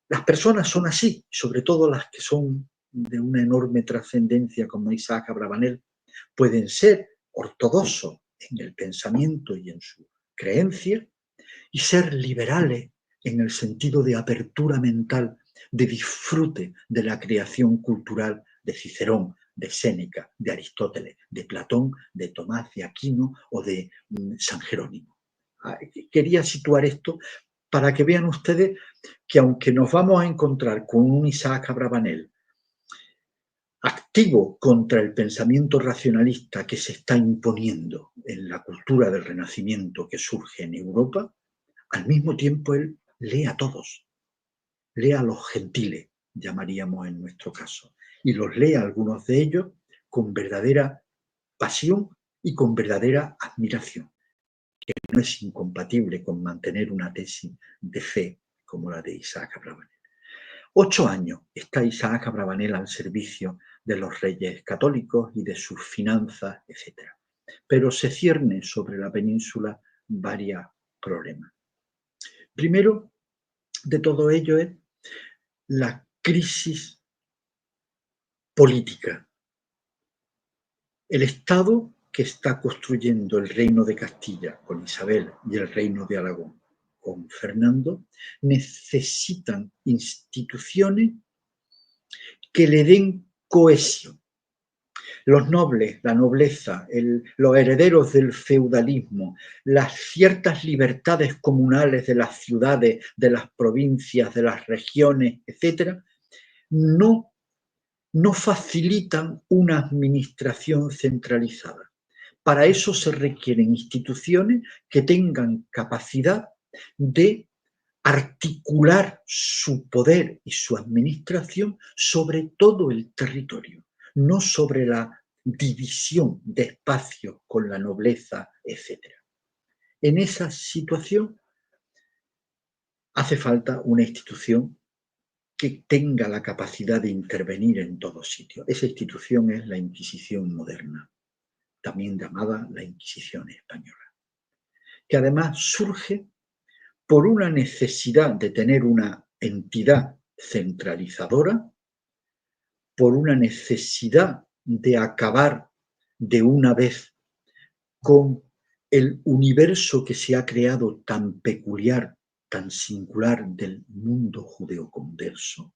las personas son así, sobre todo las que son de una enorme trascendencia como Isaac Abravanel, pueden ser ortodoxos en el pensamiento y en su creencia y ser liberales en el sentido de apertura mental, de disfrute de la creación cultural de Cicerón, de Séneca, de Aristóteles, de Platón, de Tomás de Aquino o de San Jerónimo. Quería situar esto para que vean ustedes que aunque nos vamos a encontrar con un Isaac Abravanel activo contra el pensamiento racionalista que se está imponiendo en la cultura del Renacimiento que surge en Europa, al mismo tiempo él lee a todos, lee a los gentiles, llamaríamos en nuestro caso, y los lee a algunos de ellos con verdadera pasión y con verdadera admiración, que no es incompatible con mantener una tesis de fe como la de Isaac Abravanel. 8 años está Isaac Abravanel al servicio de los reyes católicos y de sus finanzas, etc. Pero se cierne sobre la península varios problemas. Primero de todo ello es la crisis política. El Estado que está construyendo el reino de Castilla con Isabel y el reino de Aragón con Fernando necesitan instituciones que le den cohesión. Los nobles, la nobleza, los herederos del feudalismo, las ciertas libertades comunales de las ciudades, de las provincias, de las regiones, etc., no facilitan una administración centralizada. Para eso se requieren instituciones que tengan capacidad de articular su poder y su administración sobre todo el territorio, no sobre la división de espacios con la nobleza, etc. En esa situación hace falta una institución que tenga la capacidad de intervenir en todo sitio. Esa institución es la Inquisición moderna, también llamada la Inquisición española, que además surge por una necesidad de tener una entidad centralizadora, por una necesidad de acabar de una vez con el universo que se ha creado tan peculiar, tan singular del mundo judeoconverso,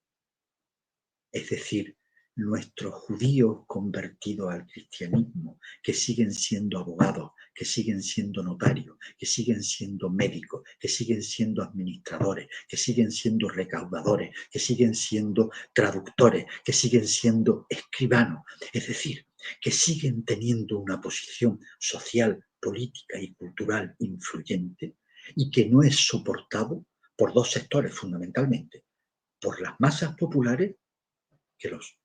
es decir, nuestros judíos convertidos al cristianismo, que siguen siendo abogados, que siguen siendo notarios, que siguen siendo médicos, que siguen siendo administradores, que siguen siendo recaudadores, que siguen siendo traductores, que siguen siendo escribanos, es decir, que siguen teniendo una posición social, política y cultural influyente y que no es soportado por dos sectores fundamentalmente, por las masas populares que los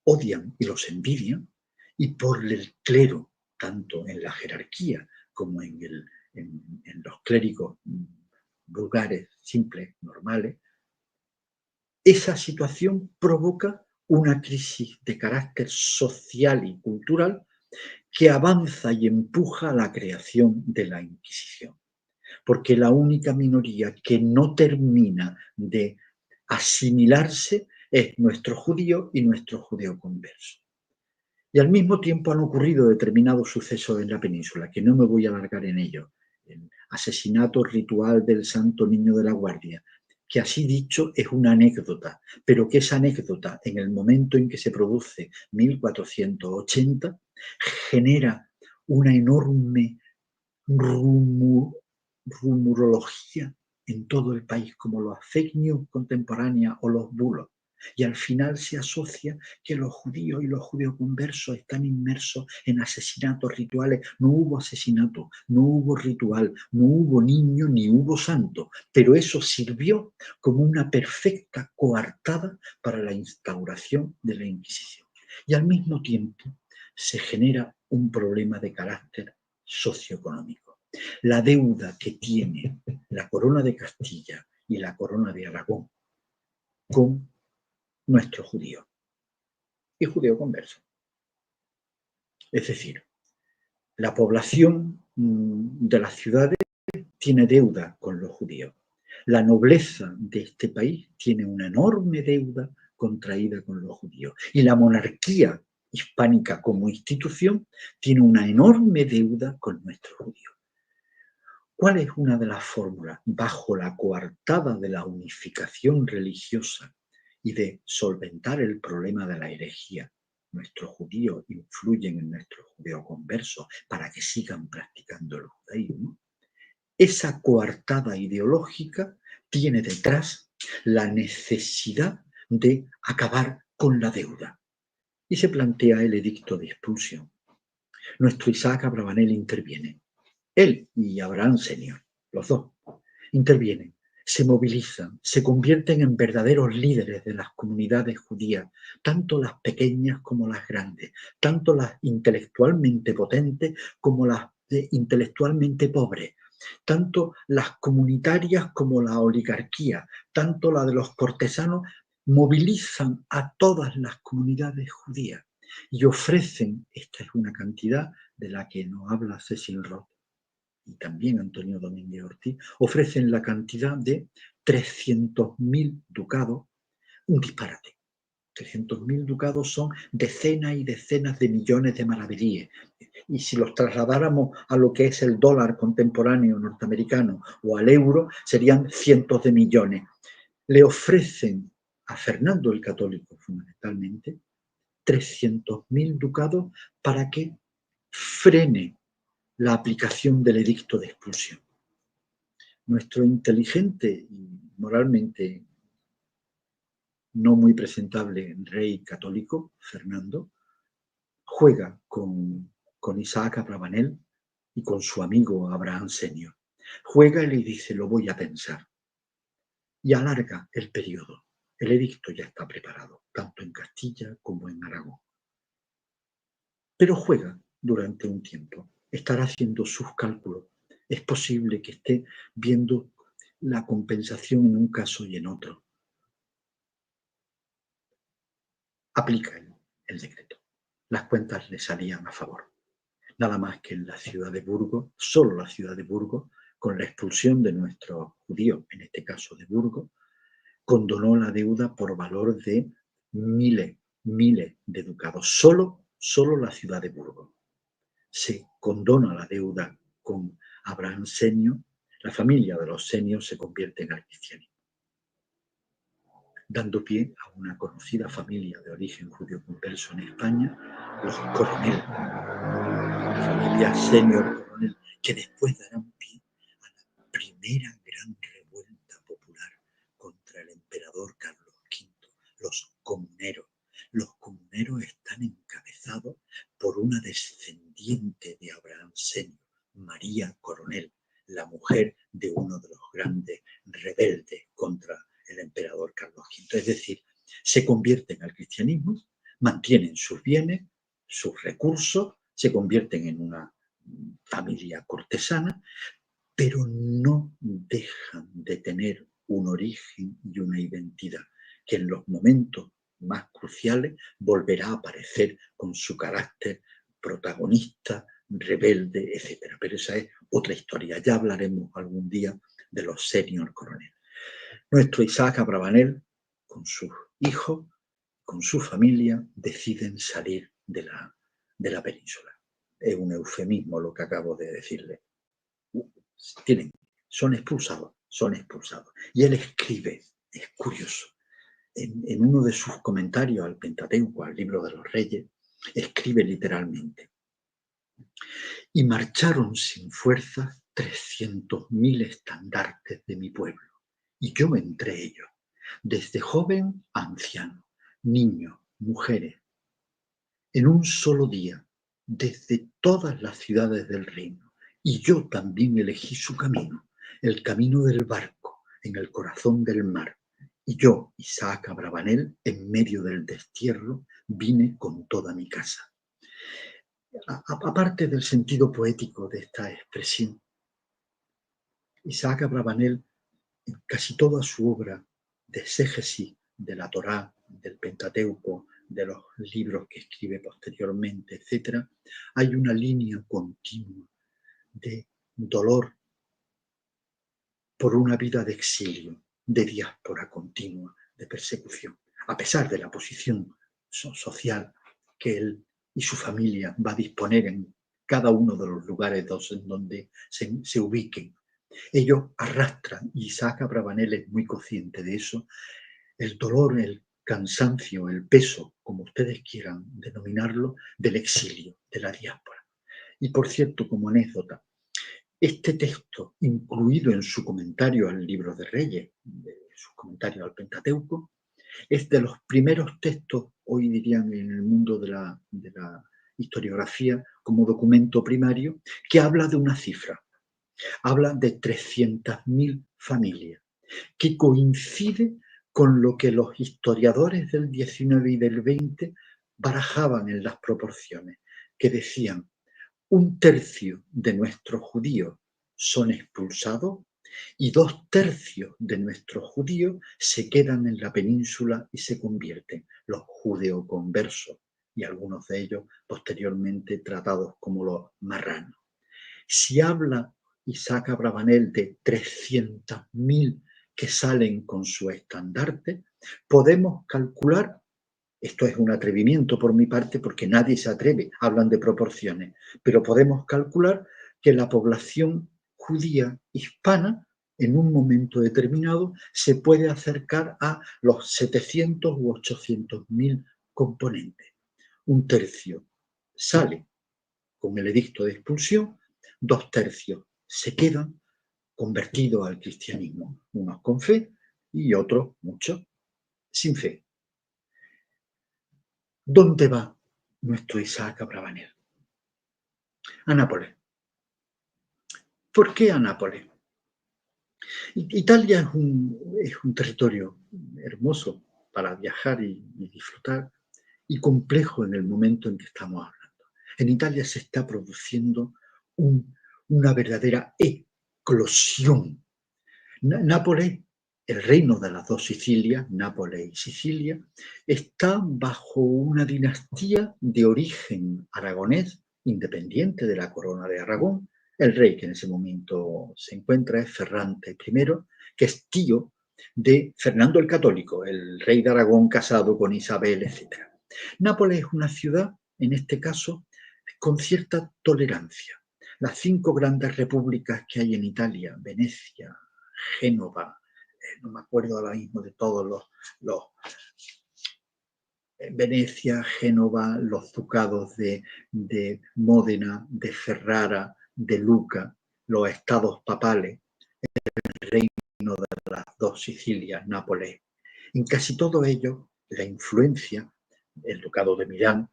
odian y los envidian, y por el clero, tanto en la jerarquía como en los clérigos vulgares, simples, normales. Esa situación provoca una crisis de carácter social y cultural que avanza y empuja a la creación de la Inquisición. Porque la única minoría que no termina de asimilarse es nuestro judío y nuestro judeo converso. Y al mismo tiempo han ocurrido determinados sucesos en la península, que no me voy a alargar en ello. El asesinato ritual del Santo Niño de la Guardia, que así dicho es una anécdota, pero que esa anécdota en el momento en que se produce, 1480, genera una enorme rumorología en todo el país, como las fake news contemporáneas o los bulos. Y al final se asocia que los judíos y los judeoconversos están inmersos en asesinatos rituales. No hubo asesinato, no hubo ritual, no hubo niño ni hubo santo, pero eso sirvió como una perfecta coartada para la instauración de la Inquisición. Y al mismo tiempo se genera un problema de carácter socioeconómico. La deuda que tiene la corona de Castilla y la corona de Aragón con nuestros judíos y judío converso. Es decir, la población de las ciudades tiene deuda con los judíos. La nobleza de este país tiene una enorme deuda contraída con los judíos. Y la monarquía hispánica como institución tiene una enorme deuda con nuestros judíos. ¿Cuál es una de las fórmulas? Bajo la coartada de la unificación religiosa y de solventar el problema de la herejía, nuestros judíos influyen en nuestros judeoconversos para que sigan practicando el judaísmo. Esa coartada ideológica tiene detrás la necesidad de acabar con la deuda. Y se plantea el edicto de expulsión. Nuestro Isaac Abravanel interviene. Él y Abraham Senior, los dos, intervienen, se movilizan, se convierten en verdaderos líderes de las comunidades judías, tanto las pequeñas como las grandes, tanto las intelectualmente potentes como las intelectualmente pobres, tanto las comunitarias como la oligarquía, tanto la de los cortesanos, movilizan a todas las comunidades judías y ofrecen, esta es una cantidad de la que nos habla Cecil Roth y también Antonio Domínguez Ortiz, ofrecen la cantidad de 300.000 ducados, un disparate. 300.000 ducados son decenas y decenas de millones de maravedíes. Y si los trasladáramos a lo que es el dólar contemporáneo norteamericano o al euro, serían cientos de millones. Le ofrecen a Fernando el Católico, fundamentalmente, 300.000 ducados para que frene la aplicación del edicto de expulsión. Nuestro inteligente y moralmente no muy presentable rey católico, Fernando, juega con Isaac Abravanel y con su amigo Abraham Senior. Juega y le dice, lo voy a pensar. Y alarga el periodo. El edicto ya está preparado, tanto en Castilla como en Aragón. Pero juega durante un tiempo. Estará haciendo sus cálculos. Es posible que esté viendo la compensación en un caso y en otro. Aplica el decreto. Las cuentas le salían a favor. Nada más que en la ciudad de Burgos, solo la ciudad de Burgos, con la expulsión de nuestros judíos, en este caso de Burgos, condonó la deuda por valor de miles de ducados. Solo la ciudad de Burgos. Se condona la deuda con Abraham Senior. La familia de los Senior se convierte en al cristianismo, dando pie a una conocida familia de origen judío converso en España, los Coronel, la familia Senior Coronel, que después darán pie a la primera gran revuelta popular contra el emperador Carlos V, los comuneros. Los comuneros están encabezados por una descendiente de Abraham Senior, María Coronel, la mujer de uno de los grandes rebeldes contra el emperador Carlos V. Es decir, se convierten al cristianismo, mantienen sus bienes, sus recursos, se convierten en una familia cortesana, pero no dejan de tener un origen y una identidad que en los momentos más cruciales volverá a aparecer con su carácter protagonista, rebelde, etc. Pero esa es otra historia. Ya hablaremos algún día de los Senior Coronel. Nuestro Isaac Abravanel, con sus hijos, con su familia, deciden salir de la península. Es un eufemismo lo que acabo de decirle. Son expulsados. Y él escribe, es curioso, en uno de sus comentarios al Pentateuco, al libro de los Reyes, escribe literalmente: y marcharon sin fuerzas 300.000 estandartes de mi pueblo, y yo entre ellos, desde joven a anciano, niños, mujeres, en un solo día, desde todas las ciudades del reino. Y yo también elegí su camino, el camino del barco, en el corazón del mar. Y yo, Isaac Abravanel, en medio del destierro, vine con toda mi casa. Aparte del sentido poético de esta expresión, Isaac Abravanel, en casi toda su obra de exégesis de la Torá, del Pentateuco, de los libros que escribe posteriormente, etc., hay una línea continua de dolor por una vida de exilio, de diáspora continua, de persecución, a pesar de la posición social que él y su familia va a disponer en cada uno de los lugares en donde se ubiquen. Ellos arrastran, y Isaac Abravanel es muy consciente de eso, el dolor, el cansancio, el peso, como ustedes quieran denominarlo, del exilio, de la diáspora. Y por cierto, como anécdota, este texto, incluido en su comentario al Libro de Reyes, su comentario al Pentateuco, es de los primeros textos, hoy dirían en el mundo de la historiografía, como documento primario, que habla de una cifra. Habla de 300.000 familias, que coincide con lo que los historiadores del 19 y del 20 barajaban en las proporciones, que decían: 1/3 de nuestros judíos son expulsados y 2/3 de nuestros judíos se quedan en la península y se convierten, los judeoconversos, y algunos de ellos posteriormente tratados como los marranos. Si habla Isaac Abravanel de 300.000 que salen con su estandarte, podemos calcular, esto es un atrevimiento por mi parte porque nadie se atreve, hablan de proporciones, pero podemos calcular que la población judía hispana en un momento determinado se puede acercar a los 700 u 800.000 componentes. 1/3 sale con el edicto de expulsión, 2/3 se quedan convertidos al cristianismo, unos con fe y otros, muchos, sin fe. ¿Dónde va nuestro Isaac Abravanel? A Nápoles. ¿Por qué a Nápoles? Italia es un territorio hermoso para viajar y disfrutar, y complejo en el momento en que estamos hablando. En Italia se está produciendo una verdadera eclosión. Nápoles, el reino de las dos Sicilias, Nápoles y Sicilia, está bajo una dinastía de origen aragonés, independiente de la corona de Aragón. El rey que en ese momento se encuentra es Ferrante I, que es tío de Fernando el Católico, el rey de Aragón casado con Isabel, etc. Nápoles es una ciudad, en este caso, con cierta tolerancia. Las 5 grandes repúblicas que hay en Italia, Venecia, Génova, no me acuerdo ahora mismo de todos los Venecia, Génova, los ducados de Módena, de Ferrara, de Luca, los estados papales, el reino de las dos Sicilias, Nápoles. En casi todo ello, la influencia, el ducado de Milán,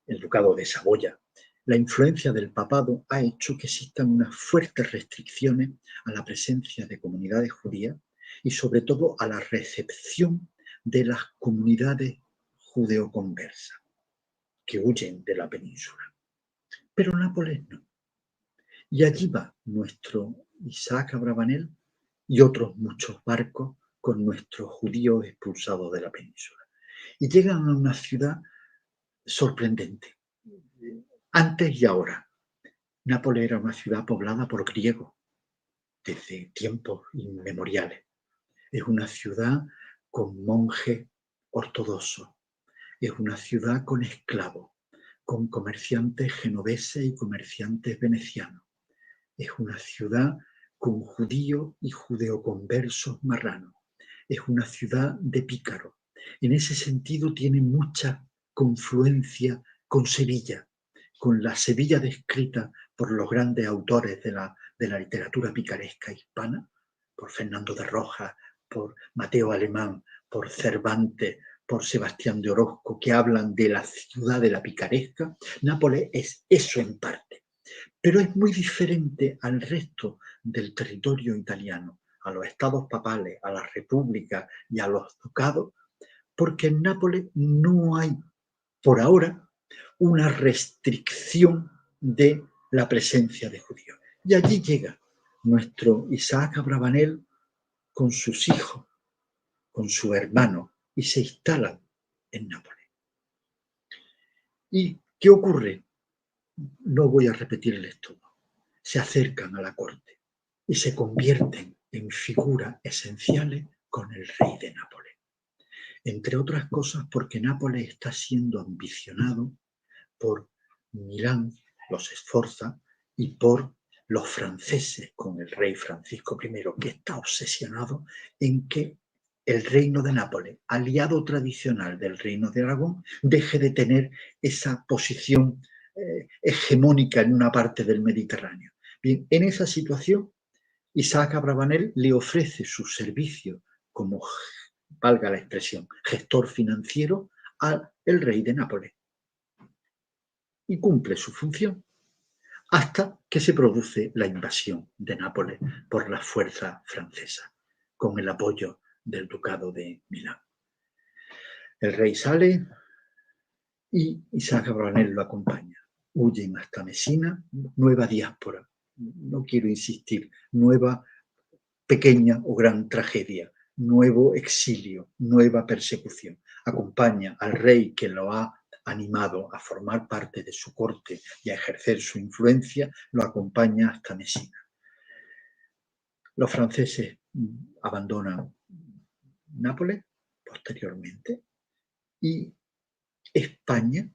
el ducado de Saboya, la influencia del papado ha hecho que existan unas fuertes restricciones a la presencia de comunidades judías y sobre todo a la recepción de las comunidades judeoconversas que huyen de la península. Pero Nápoles no. Y allí va nuestro Isaac Abravanel y otros muchos barcos con nuestros judíos expulsados de la península. Y llegan a una ciudad sorprendente. Antes y ahora, Nápoles era una ciudad poblada por griegos desde tiempos inmemoriales. Es una ciudad con monjes ortodoxos. Es una ciudad con esclavos, con comerciantes genoveses y comerciantes venecianos. Es una ciudad con judíos y judeoconversos marranos. Es una ciudad de pícaros. En ese sentido tiene mucha confluencia con Sevilla, con la Sevilla descrita por los grandes autores de la literatura picaresca hispana, por Fernando de Rojas, por Mateo Alemán, por Cervantes, por Sebastián de Orozco, que hablan de la ciudad de la picaresca. Nápoles es eso en parte, pero es muy diferente al resto del territorio italiano, a los estados papales, a las repúblicas y a los ducados, porque en Nápoles no hay, por ahora, una restricción de la presencia de judíos. Y allí llega nuestro Isaac Abravanel con sus hijos, con su hermano, y se instalan en Nápoles. ¿Y qué ocurre? No voy a repetirles todo. Se acercan a la corte y se convierten en figuras esenciales con el rey de Nápoles. Entre otras cosas porque Nápoles está siendo ambicionado por Milán, los Sforza, y por los franceses con el rey Francisco I, que está obsesionado en que el reino de Nápoles, aliado tradicional del reino de Aragón, deje de tener esa posición hegemónica en una parte del Mediterráneo. Bien, en esa situación, Isaac Abravanel le ofrece su servicio como, valga la expresión, gestor financiero al rey de Nápoles y cumple su función hasta que se produce la invasión de Nápoles por las fuerzas francesas, con el apoyo del ducado de Milán. El rey sale y Isaac Abravanel lo acompaña. Huyen hasta Mesina, nueva diáspora. No quiero insistir, nueva pequeña o gran tragedia, nuevo exilio, nueva persecución. Acompaña al rey que lo ha animado a formar parte de su corte y a ejercer su influencia, lo acompaña hasta Mesina. Los franceses abandonan Nápoles posteriormente y España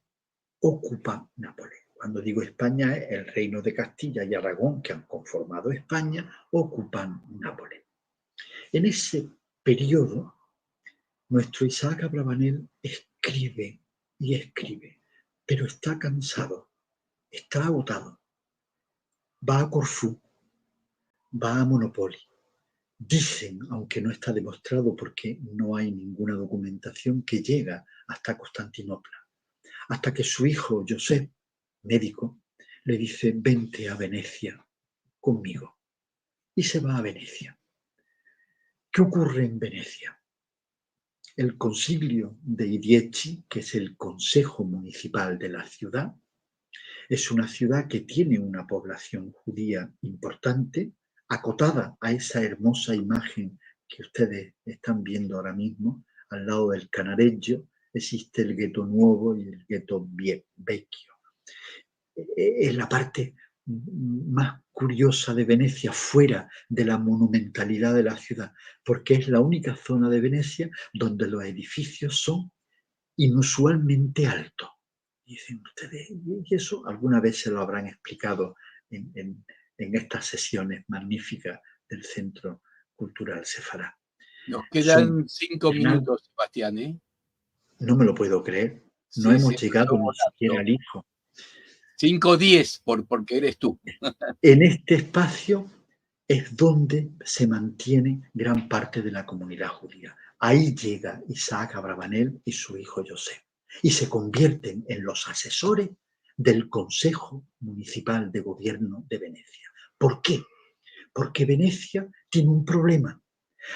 ocupa Nápoles. Cuando digo España, es el reino de Castilla y Aragón, que han conformado España, ocupan Nápoles. En ese periodo, nuestro Isaac Abravanel escribe y escribe, pero está cansado, está agotado. Va a Corfú, va a Monopoli. Dicen, aunque no está demostrado porque no hay ninguna documentación, que llega hasta Constantinopla, hasta que su hijo Josep, médico, le dice: vente a Venecia conmigo. Y se va a Venecia. ¿Qué ocurre en Venecia? El concilio de Idieci, que es el consejo municipal de la ciudad, es una ciudad que tiene una población judía importante, acotada a esa hermosa imagen que ustedes están viendo ahora mismo, al lado del Canareggio, existe el gueto nuevo y el gueto vecchio. Es la parte más curiosa de Venecia, fuera de la monumentalidad de la ciudad, porque es la única zona de Venecia donde los edificios son inusualmente altos. Dicen ustedes, y eso alguna vez se lo habrán explicado en estas sesiones magníficas del Centro Cultural Sefará. Nos quedan 5 minutos, Sebastián, ¿eh? No me lo puedo creer. No Sí, hemos sí, llegado ni siquiera al hijo. 5:10, porque eres tú. En este espacio es donde se mantiene gran parte de la comunidad judía. Ahí llega Isaac Abravanel y su hijo José, y se convierten en los asesores del Consejo Municipal de Gobierno de Venecia. ¿Por qué? Porque Venecia tiene un problema.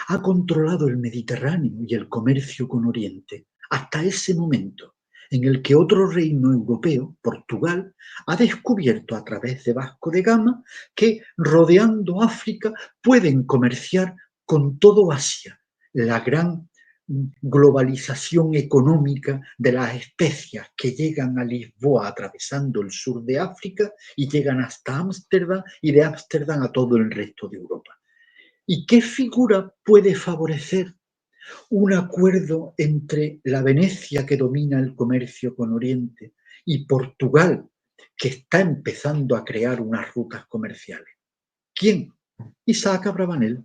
Ha controlado el Mediterráneo y el comercio con Oriente hasta ese momento en el que otro reino europeo, Portugal, ha descubierto a través de Vasco de Gama que rodeando África pueden comerciar con todo Asia. La gran globalización económica de las especias que llegan a Lisboa atravesando el sur de África y llegan hasta Ámsterdam y de Ámsterdam a todo el resto de Europa. ¿Y qué figura puede favorecer un acuerdo entre la Venecia que domina el comercio con Oriente y Portugal, que está empezando a crear unas rutas comerciales? ¿Quién? Isaac Abravanel,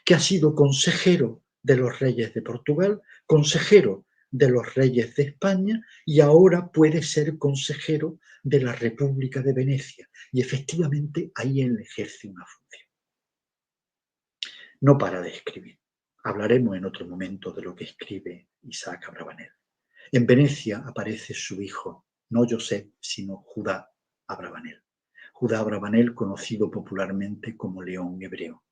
que ha sido consejero de los reyes de Portugal, consejero de los reyes de España y ahora puede ser consejero de la República de Venecia. Y efectivamente ahí él ejerce una función. No para de escribir. Hablaremos en otro momento de lo que escribe Isaac Abravanel. En Venecia aparece su hijo, no Joseph, sino Judá Abravanel. Judá Abravanel, conocido popularmente como León Hebreo,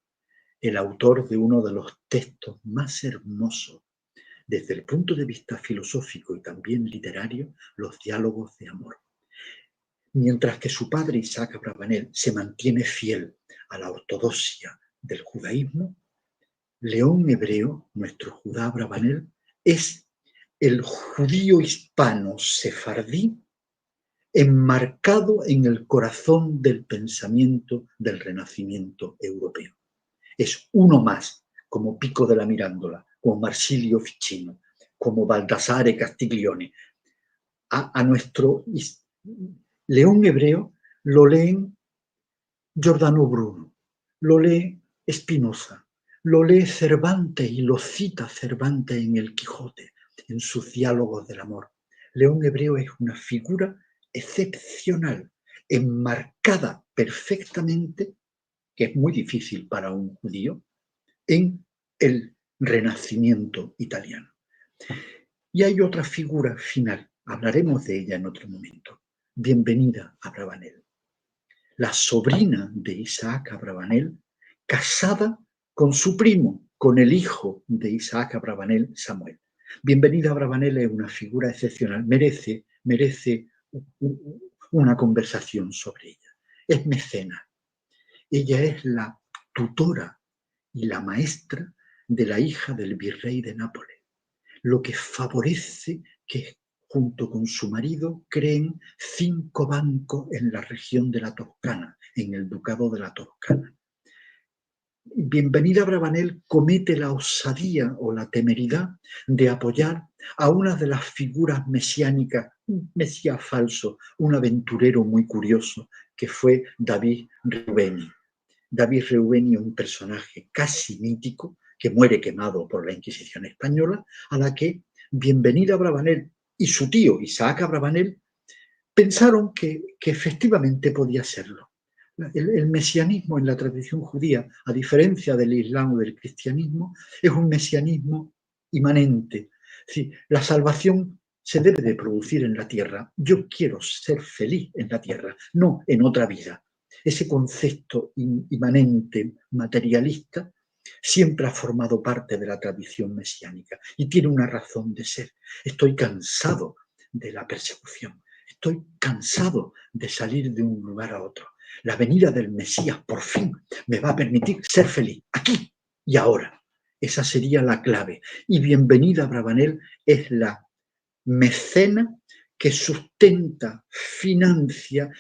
el autor de uno de los textos más hermosos desde el punto de vista filosófico y también literario, los diálogos de amor. Mientras que su padre Isaac Abravanel se mantiene fiel a la ortodoxia del judaísmo, León Hebreo, nuestro Judá Abravanel, es el judío hispano sefardí enmarcado en el corazón del pensamiento del Renacimiento europeo. Es uno más, como Pico de la Mirandola, como Marsilio Ficino, como Baldassare Castiglione. A nuestro León Hebreo lo leen Giordano Bruno, lo lee Spinoza, lo lee Cervantes y lo cita Cervantes en El Quijote, en sus diálogos del amor. León Hebreo es una figura excepcional, enmarcada perfectamente, que es muy difícil para un judío, en el Renacimiento italiano. Y hay otra figura final, hablaremos de ella en otro momento. Bienvenida Abravanel, la sobrina de Isaac Abravanel, casada con su primo, con el hijo de Isaac Abravanel, Samuel. Bienvenida Abravanel es una figura excepcional, merece una conversación sobre ella. Es mecena. Ella es la tutora y la maestra de la hija del virrey de Nápoles, lo que favorece que junto con su marido creen 5 bancos en la región de la Toscana, en el ducado de la Toscana. Bienvenida Abravanel comete la osadía o la temeridad de apoyar a una de las figuras mesiánicas, un mesías falso, un aventurero muy curioso, que fue David Reubeni. David Reubeni es un personaje casi mítico que muere quemado por la Inquisición española, a la que Bienvenida Abravanel y su tío Isaac Abravanel pensaron que efectivamente podía serlo. El mesianismo en la tradición judía, a diferencia del islam o del cristianismo, es un mesianismo inmanente. Es decir, la salvación se debe de producir en la tierra. Yo quiero ser feliz en la tierra, no en otra vida. Ese concepto inmanente, materialista, siempre ha formado parte de la tradición mesiánica y tiene una razón de ser. Estoy cansado de la persecución, estoy cansado de salir de un lugar a otro. La venida del Mesías por fin me va a permitir ser feliz, aquí y ahora. Esa sería la clave. Y Bienvenida Abravanel es la mecena que sustenta, financia,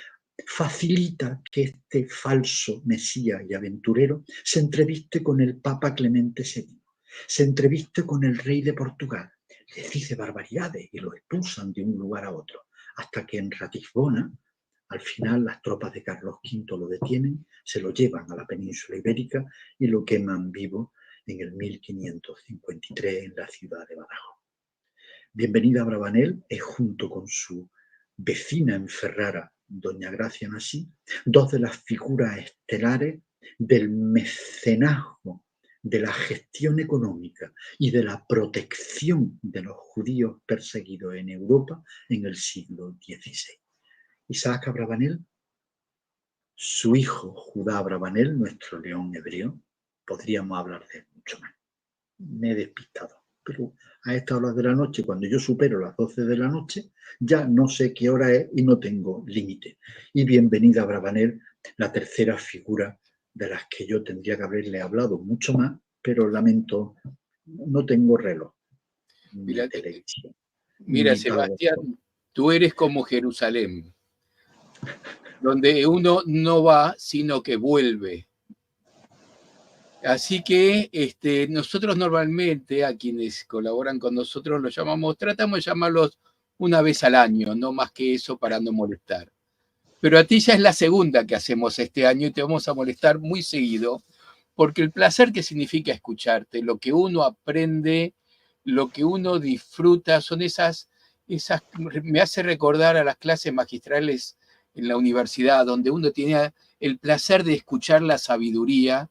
facilita que este falso Mesías y aventurero se entreviste con el Papa Clemente VII, se entreviste con el rey de Portugal, les dice barbaridades y lo expulsan de un lugar a otro, hasta que en Ratisbona, al final las tropas de Carlos V lo detienen, se lo llevan a la península ibérica y lo queman vivo en el 1553 en la ciudad de Badajoz. Bienvenida Abravanel es, junto con su vecina en Ferrara, doña Gracia Nasí, dos de las figuras estelares del mecenazgo, de la gestión económica y de la protección de los judíos perseguidos en Europa en el siglo XVI. Isaac Abravanel, su hijo Judá Abravanel, nuestro León Hebreo, podríamos hablar de él mucho más. Me he despistado, pero a esta hora de la noche, cuando yo supero las 12 de la noche, ya no sé qué hora es y no tengo límite. Y Bienvenida Abravanel, la tercera figura de las que yo tendría que haberle hablado mucho más, pero lamento, no tengo reloj, Mira, ni televisión. mira, ni Sebastián, tú eres como Jerusalén, donde uno no va, sino que vuelve. Así que nosotros normalmente, a quienes colaboran con nosotros, los llamamos, tratamos de llamarlos una vez al año, no más que eso para no molestar. Pero a ti ya es la segunda que hacemos este año y te vamos a molestar muy seguido, porque el placer que significa escucharte, lo que uno aprende, lo que uno disfruta, son esas, me hace recordar a las clases magistrales en la universidad, donde uno tenía el placer de escuchar la sabiduría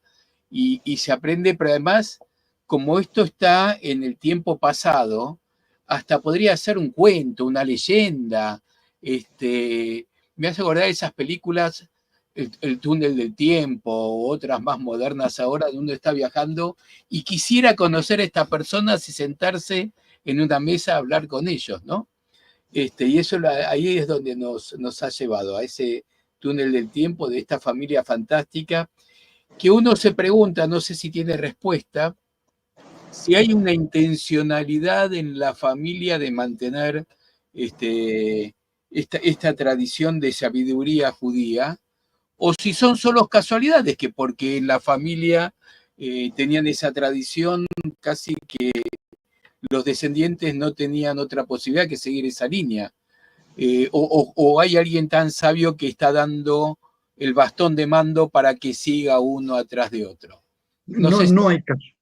y se aprende, pero además como esto está en el tiempo pasado, hasta podría ser un cuento, una leyenda. Me hace acordar esas películas, el túnel del tiempo, o otras más modernas ahora, donde uno está viajando y quisiera conocer a estas personas y sentarse en una mesa a hablar con ellos, ¿no? Y eso ahí es donde nos ha llevado, a ese túnel del tiempo de esta familia fantástica, que uno se pregunta, no sé si tiene respuesta, si hay una intencionalidad en la familia de mantener esta tradición de sabiduría judía, o si son solo casualidades, que porque en la familia tenían esa tradición, casi que los descendientes no tenían otra posibilidad que seguir esa línea. O hay alguien tan sabio que está dando el bastón de mando para que siga uno atrás de otro. No sé si...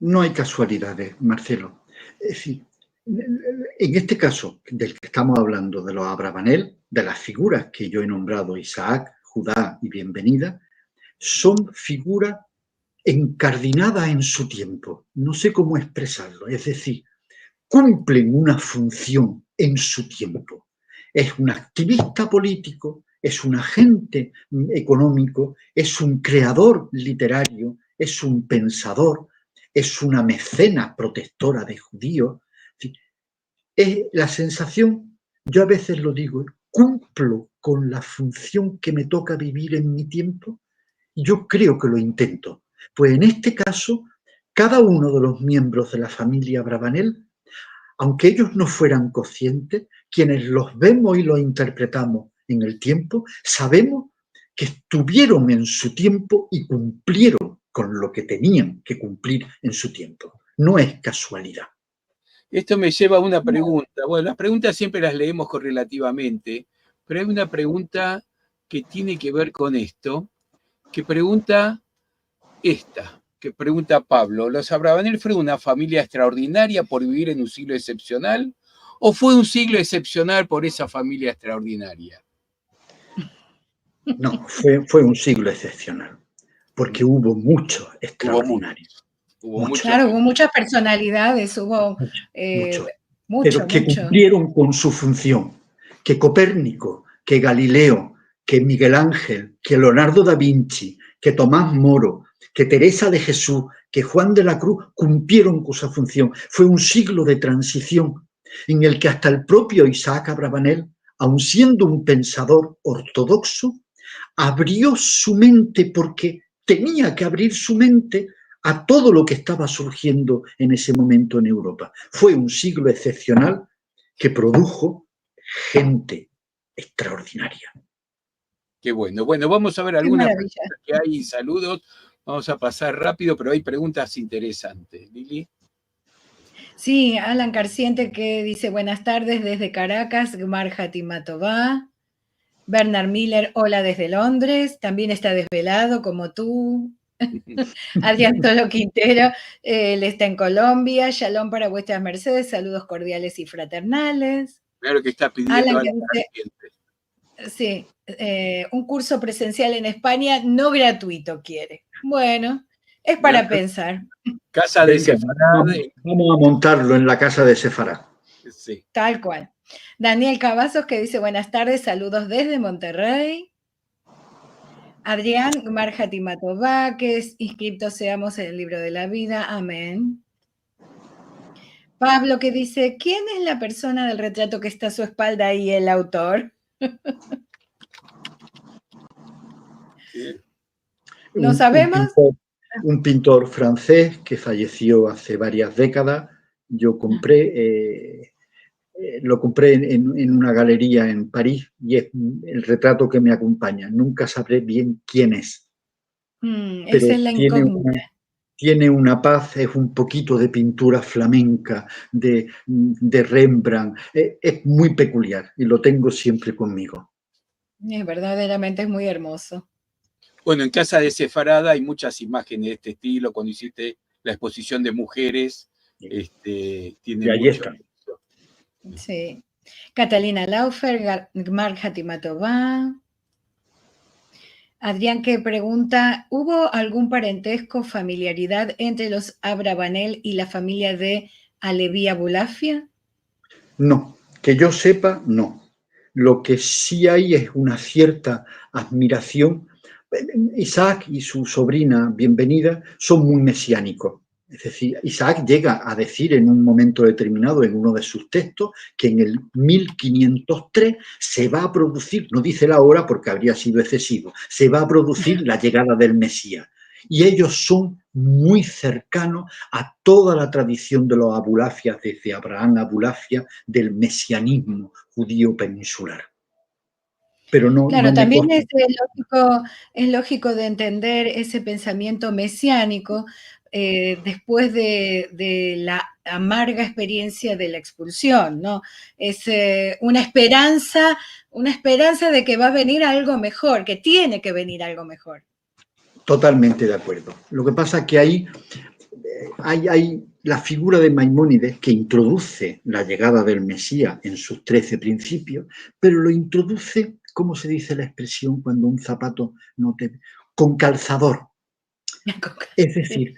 no hay casualidades, Marcelo. Es decir, en este caso del que estamos hablando, de los Abravanel, de las figuras que yo he nombrado, Isaac, Judá y Bienvenida, son figuras encardinadas en su tiempo. No sé cómo expresarlo. Es decir, cumplen una función en su tiempo. Es un activista político, es un agente económico, es un creador literario, es un pensador, es una mecenas protectora de judíos. Es la sensación, yo a veces lo digo, ¿cumplo con la función que me toca vivir en mi tiempo? Yo creo que lo intento. Pues en este caso, cada uno de los miembros de la familia Abravanel, aunque ellos no fueran conscientes, quienes los vemos y los interpretamos en el tiempo, sabemos que estuvieron en su tiempo y cumplieron con lo que tenían que cumplir en su tiempo. No es casualidad. Esto me lleva a una pregunta. Bueno, las preguntas siempre las leemos correlativamente, pero hay una pregunta que tiene que ver con esto, que pregunta Pablo. ¿Los Abravanel fueron una familia extraordinaria por vivir en un siglo excepcional? ¿O fue un siglo excepcional por esa familia extraordinaria? No, fue un siglo excepcional, porque hubo muchos extraordinarios. Claro, hubo muchas personalidades, hubo pero que mucho. cumplieron con su función, que Copérnico, que Galileo, que Miguel Ángel, que Leonardo da Vinci, que Tomás Moro, que Teresa de Jesús, que Juan de la Cruz cumplieron con su función. Fue un siglo de transición en el que hasta el propio Isaac Abravanel, aun siendo un pensador ortodoxo, abrió su mente porque tenía que abrir su mente a todo lo que estaba surgiendo en ese momento en Europa. Fue un siglo excepcional que produjo gente extraordinaria. Qué bueno. Bueno, vamos a ver algunas preguntas que hay, saludos. Vamos a pasar rápido, pero hay preguntas interesantes. Lili. Sí, Alan Carciente que dice buenas tardes desde Caracas, Gmar Timatová. Bernard Miller, hola desde Londres, también está desvelado como tú. Adrián Tolo Quintero, él está en Colombia. Shalom para vuestras mercedes, saludos cordiales y fraternales. Claro que está pidiendo Alan que dice, sí, un curso presencial en España no gratuito quiere. Bueno, es para pensar. Casa de Sefarad. Vamos a montarlo en la casa de Sefarad. Sí. Tal cual. Daniel Cavazos que dice buenas tardes, saludos desde Monterrey. Adrián Marjati Matová, que es inscriptos seamos en el libro de la vida. Amén. Pablo que dice, ¿quién es la persona del retrato que está a su espalda y el autor? ¿No sabemos? Un pintor francés que falleció hace varias décadas. Yo lo compré en una galería en París y es el retrato que me acompaña. Nunca sabré bien quién es. Esa es la incógnita. Tiene una paz, es un poquito de pintura flamenca, de Rembrandt. Es muy peculiar y lo tengo siempre conmigo. Verdaderamente es muy hermoso. Bueno, en Casa de Sefarada hay muchas imágenes de este estilo. Cuando hiciste la exposición de mujeres, tiene ahí mucho. Está. Sí. Catalina Laufer, Gmar Hatimatová. Adrián que pregunta, ¿hubo algún parentesco, familiaridad entre los Abravanel y la familia de Aleví Abulafia? No, que yo sepa, no. Lo que sí hay es una cierta admiración. Isaac y su sobrina Bienvenida son muy mesiánicos. Es decir, Isaac llega a decir en un momento determinado en uno de sus textos que en el 1503 se va a producir, no dice la hora porque habría sido excesivo, se va a producir la llegada del Mesías. Y ellos son muy cercanos a toda la tradición de los Abulafias, desde Abraham Abulafia, del mesianismo judío peninsular. Pero no Claro, me también consta. es lógico de entender ese pensamiento mesiánico después de la amarga experiencia de la expulsión, ¿no? Es una esperanza de que va a venir algo mejor, que tiene que venir algo mejor. Totalmente de acuerdo. Lo que pasa es que ahí hay la figura de Maimónides que introduce la llegada del Mesías en sus 13 principios, pero lo introduce, ¿cómo se dice la expresión cuando un zapato no te... con calzador? Es decir,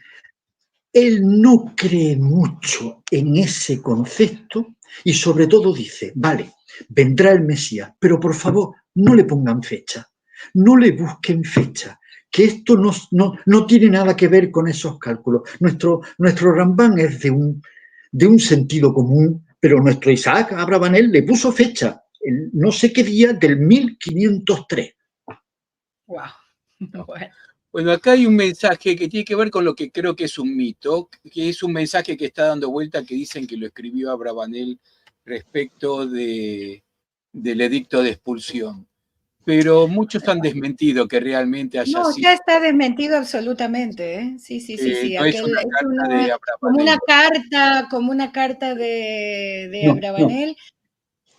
él no cree mucho en ese concepto y sobre todo dice, vale, vendrá el Mesías, pero por favor no le pongan fecha, no le busquen fecha, que esto no tiene nada que ver con esos cálculos. Nuestro Rambán es de un sentido común, pero nuestro Isaac Abravanel le puso fecha, el no sé qué día del 1503. Wow. Bueno. Bueno, acá hay un mensaje que tiene que ver con lo que creo que es un mito, que es un mensaje que está dando vuelta que dicen que lo escribió Abravanel respecto del edicto de expulsión. Pero muchos han desmentido que realmente haya No, sido. ya está desmentido absolutamente, ¿eh? Sí, sí, sí, sí. No es Aquel una es carta de Abravanel. como una carta de No. Abravanel,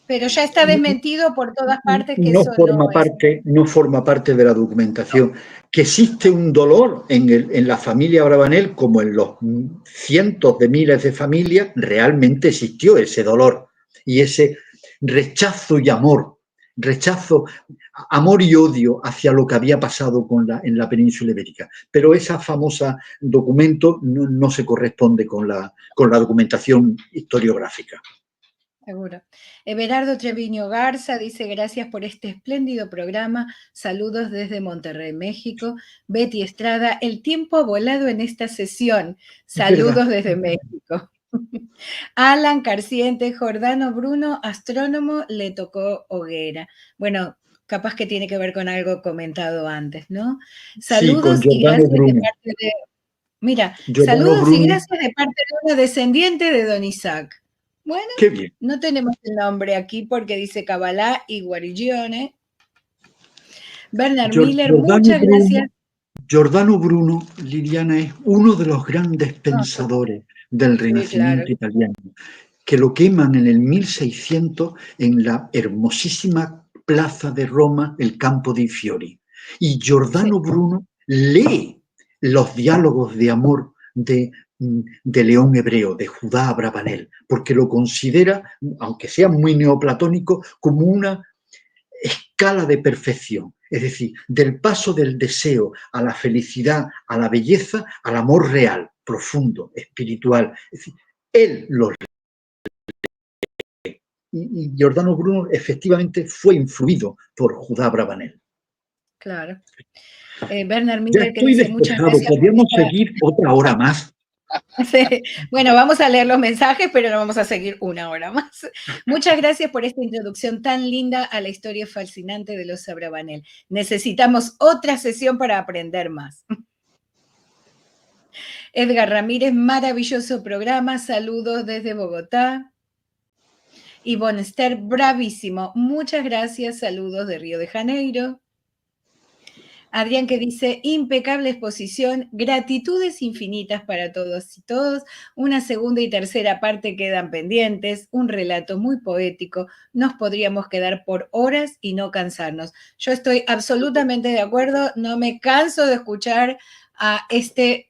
pero ya está desmentido por todas partes que eso no es. No forma parte de la documentación. Que existe un dolor en la familia Abravanel, como en los cientos de miles de familias, realmente existió ese dolor y ese rechazo y amor, amor y odio hacia lo que había pasado en la península ibérica. Pero ese famoso documento no se corresponde con la documentación historiográfica. Seguro. Everardo Treviño Garza dice, gracias por este espléndido programa. Saludos desde Monterrey, México. Betty Estrada, el tiempo ha volado en esta sesión. Saludos desde México. Alan Carciente, Jordano Bruno, astrónomo, le tocó hoguera. Bueno, capaz que tiene que ver con algo comentado antes, ¿no? Sí, con Saludos y Giordano gracias de Bruno. parte de... Mira, Giordano saludos y Bruno, gracias de parte de una descendiente de Don Isaac. Bueno, qué bien. no tenemos el nombre aquí porque dice Kabbalah y Guarigione. Bernard Miller, muchas gracias. Giordano Bruno, Liliana, es uno de los grandes pensadores del Sí, claro. Renacimiento italiano, que lo queman en el 1600 en la hermosísima plaza de Roma, el Campo dei Fiori. Y Giordano Sí. Bruno lee los diálogos de amor de León Hebreo, de Judá Abravanel, porque lo considera, aunque sea muy neoplatónico, como una escala de perfección, es decir, del paso del deseo a la felicidad, a la belleza, al amor real, profundo, espiritual. Es decir, él lo lee. Y Giordano Bruno efectivamente fue influido por Judá Abravanel. Claro. Bernard Ya Miller que estoy dice muchas despejado, gracias por podríamos esta... seguir otra hora más. Sí. Bueno, vamos a leer los mensajes, pero no vamos a seguir una hora más. Muchas gracias por esta introducción tan linda a la historia fascinante de los Abravanel. Necesitamos otra sesión para aprender más. Edgar Ramírez, maravilloso programa. Saludos desde Bogotá. Ivonne Ester, bravísimo. Muchas gracias. Saludos de Río de Janeiro. Adrián que dice, impecable exposición, gratitudes infinitas para todos y todos. Una segunda y tercera parte quedan pendientes, un relato muy poético. Nos podríamos quedar por horas y no cansarnos. Yo estoy absolutamente de acuerdo, no me canso de escuchar a este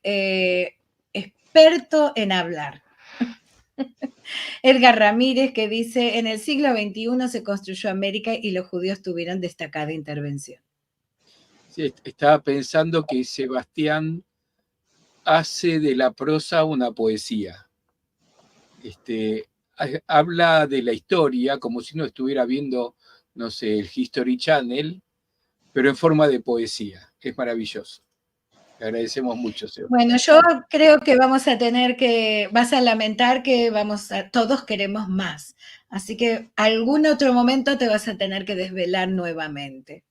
experto en hablar. Edgar Ramírez que dice, en el siglo XXI se construyó América y los judíos tuvieron destacada intervención. Estaba pensando que Sebastián hace de la prosa una poesía. Habla de la historia como si uno estuviera viendo, no sé, el History Channel, pero en forma de poesía. Es maravilloso. Le agradecemos mucho, Sebastián. Bueno, yo creo que vas a lamentar que todos queremos más. Así que algún otro momento te vas a tener que desvelar nuevamente.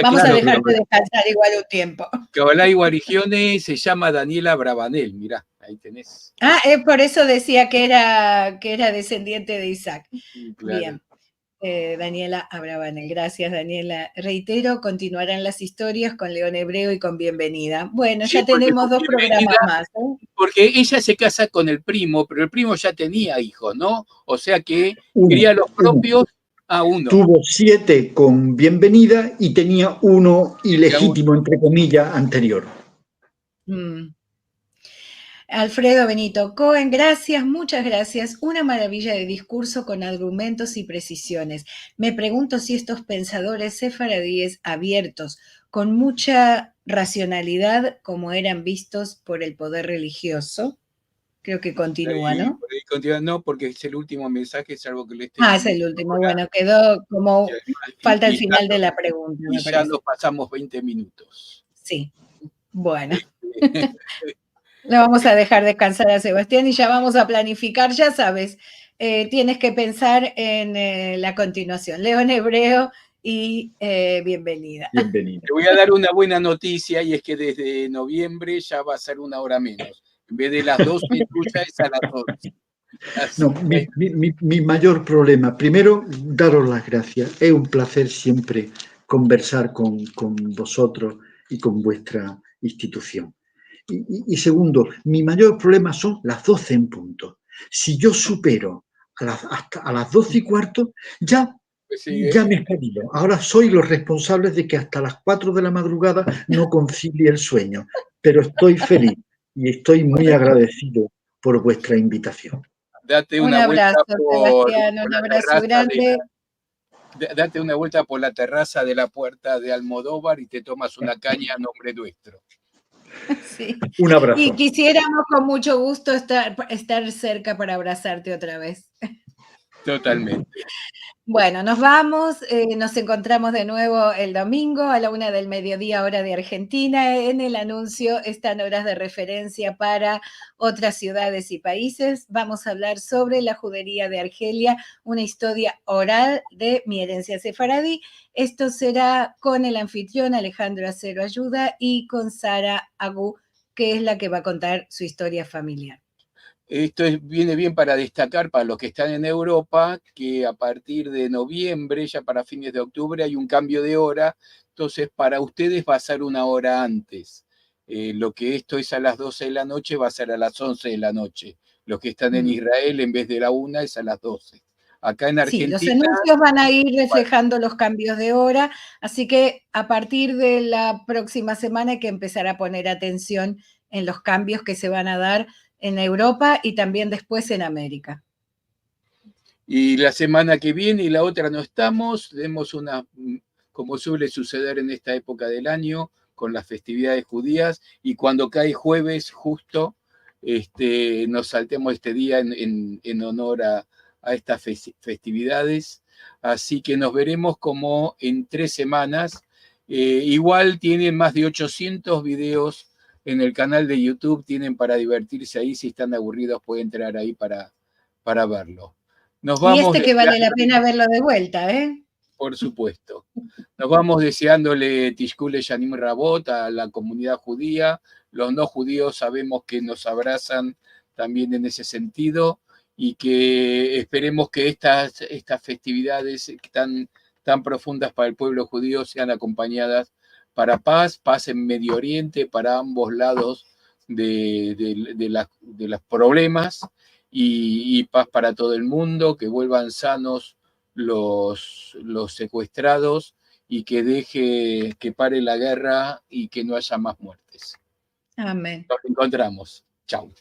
Vamos a dejarte descansar igual un tiempo. Kabbalah y Guarigione se llama Daniela Bravanel, mirá, ahí tenés. Por eso decía que era descendiente de Isaac. Claro. Bien. Daniela Abravanel. Gracias, Daniela. Reitero, continuarán las historias con León Hebreo y con Bienvenida. Bueno, sí, ya tenemos 2 programas más. Porque ella se casa con el primo, pero el primo ya tenía hijos, ¿no? O sea que cría los propios a uno. Tuvo 7 con Bienvenida y tenía uno ilegítimo, entre comillas, anterior. Alfredo Benito Cohen, gracias, muchas gracias. Una maravilla de discurso con argumentos y precisiones. Me pregunto si estos pensadores sefaradíes abiertos, con mucha racionalidad, como eran vistos por el poder religioso. Creo que continúa, ¿no? Continúa, no, porque es el último mensaje, salvo que le esté... es el último. Bueno, quedó como... falta el final de la pregunta. Y ya nos pasamos 20 minutos. Sí, bueno. Le vamos a dejar descansar a Sebastián y ya vamos a planificar, ya sabes, tienes que pensar en la continuación. León Hebreo y Bienvenida. Bienvenida. Te voy a dar una buena noticia y es que desde noviembre ya va a ser 1 hora menos. En vez de las 12 tuyas es a las 11. No, mi mayor problema, primero, daros las gracias. Es un placer siempre conversar con vosotros y con vuestra institución. Y segundo, mi mayor problema son las 12 en punto. Si yo supero hasta a las 12 y cuarto, ya me he perdido. Ahora soy los responsables de que hasta las 4 de la madrugada no concilie el sueño. Pero estoy feliz y estoy muy agradecido por vuestra invitación. Date un abrazo, Sebastián, un abrazo grande. Date una vuelta por la terraza de la Puerta de Almodóvar y te tomas una caña a nombre nuestro. Sí. Un abrazo. Y quisiéramos con mucho gusto estar cerca para abrazarte otra vez. Totalmente. Bueno, nos vamos, nos encontramos de nuevo el domingo a la 1 del mediodía, hora de Argentina. En el anuncio están horas de referencia para otras ciudades y países. Vamos a hablar sobre la judería de Argelia, una historia oral de mi herencia sefaradí. Esto será con el anfitrión Alejandro Acero Ayuda y con Sara Agú, que es la que va a contar su historia familiar. Esto viene bien para destacar para los que están en Europa, que a partir de noviembre, ya para fines de octubre, hay un cambio de hora. Entonces, para ustedes va a ser 1 hora antes. Lo que esto es a las 12 de la noche va a ser a las 11 de la noche. Los que están en Israel, en vez de la 1, es a las 12. Acá en Argentina... Sí, los anuncios van a ir reflejando los cambios de hora, así que a partir de la próxima semana hay que empezar a poner atención en los cambios que se van a dar en Europa y también después en América. Y la semana que viene y la otra no estamos, demos como suele suceder en esta época del año, con las festividades judías, y cuando cae jueves justo, nos saltemos este día en honor a estas festividades. Así que nos veremos como en 3 semanas. Igual tienen más de 800 videos en el canal de YouTube, tienen para divertirse ahí. Si están aburridos pueden entrar ahí para verlo. Nos vamos que vale la pena verlo de vuelta, ¿eh? Por supuesto. Nos vamos deseándole Tishkule Yanim Rabot a la comunidad judía. Los no judíos sabemos que nos abrazan también en ese sentido y que esperemos que estas festividades tan profundas para el pueblo judío sean acompañadas para paz en Medio Oriente, para ambos lados de los problemas y paz para todo el mundo, que vuelvan sanos los secuestrados y que pare la guerra y que no haya más muertes. Amén. Nos encontramos. Chau.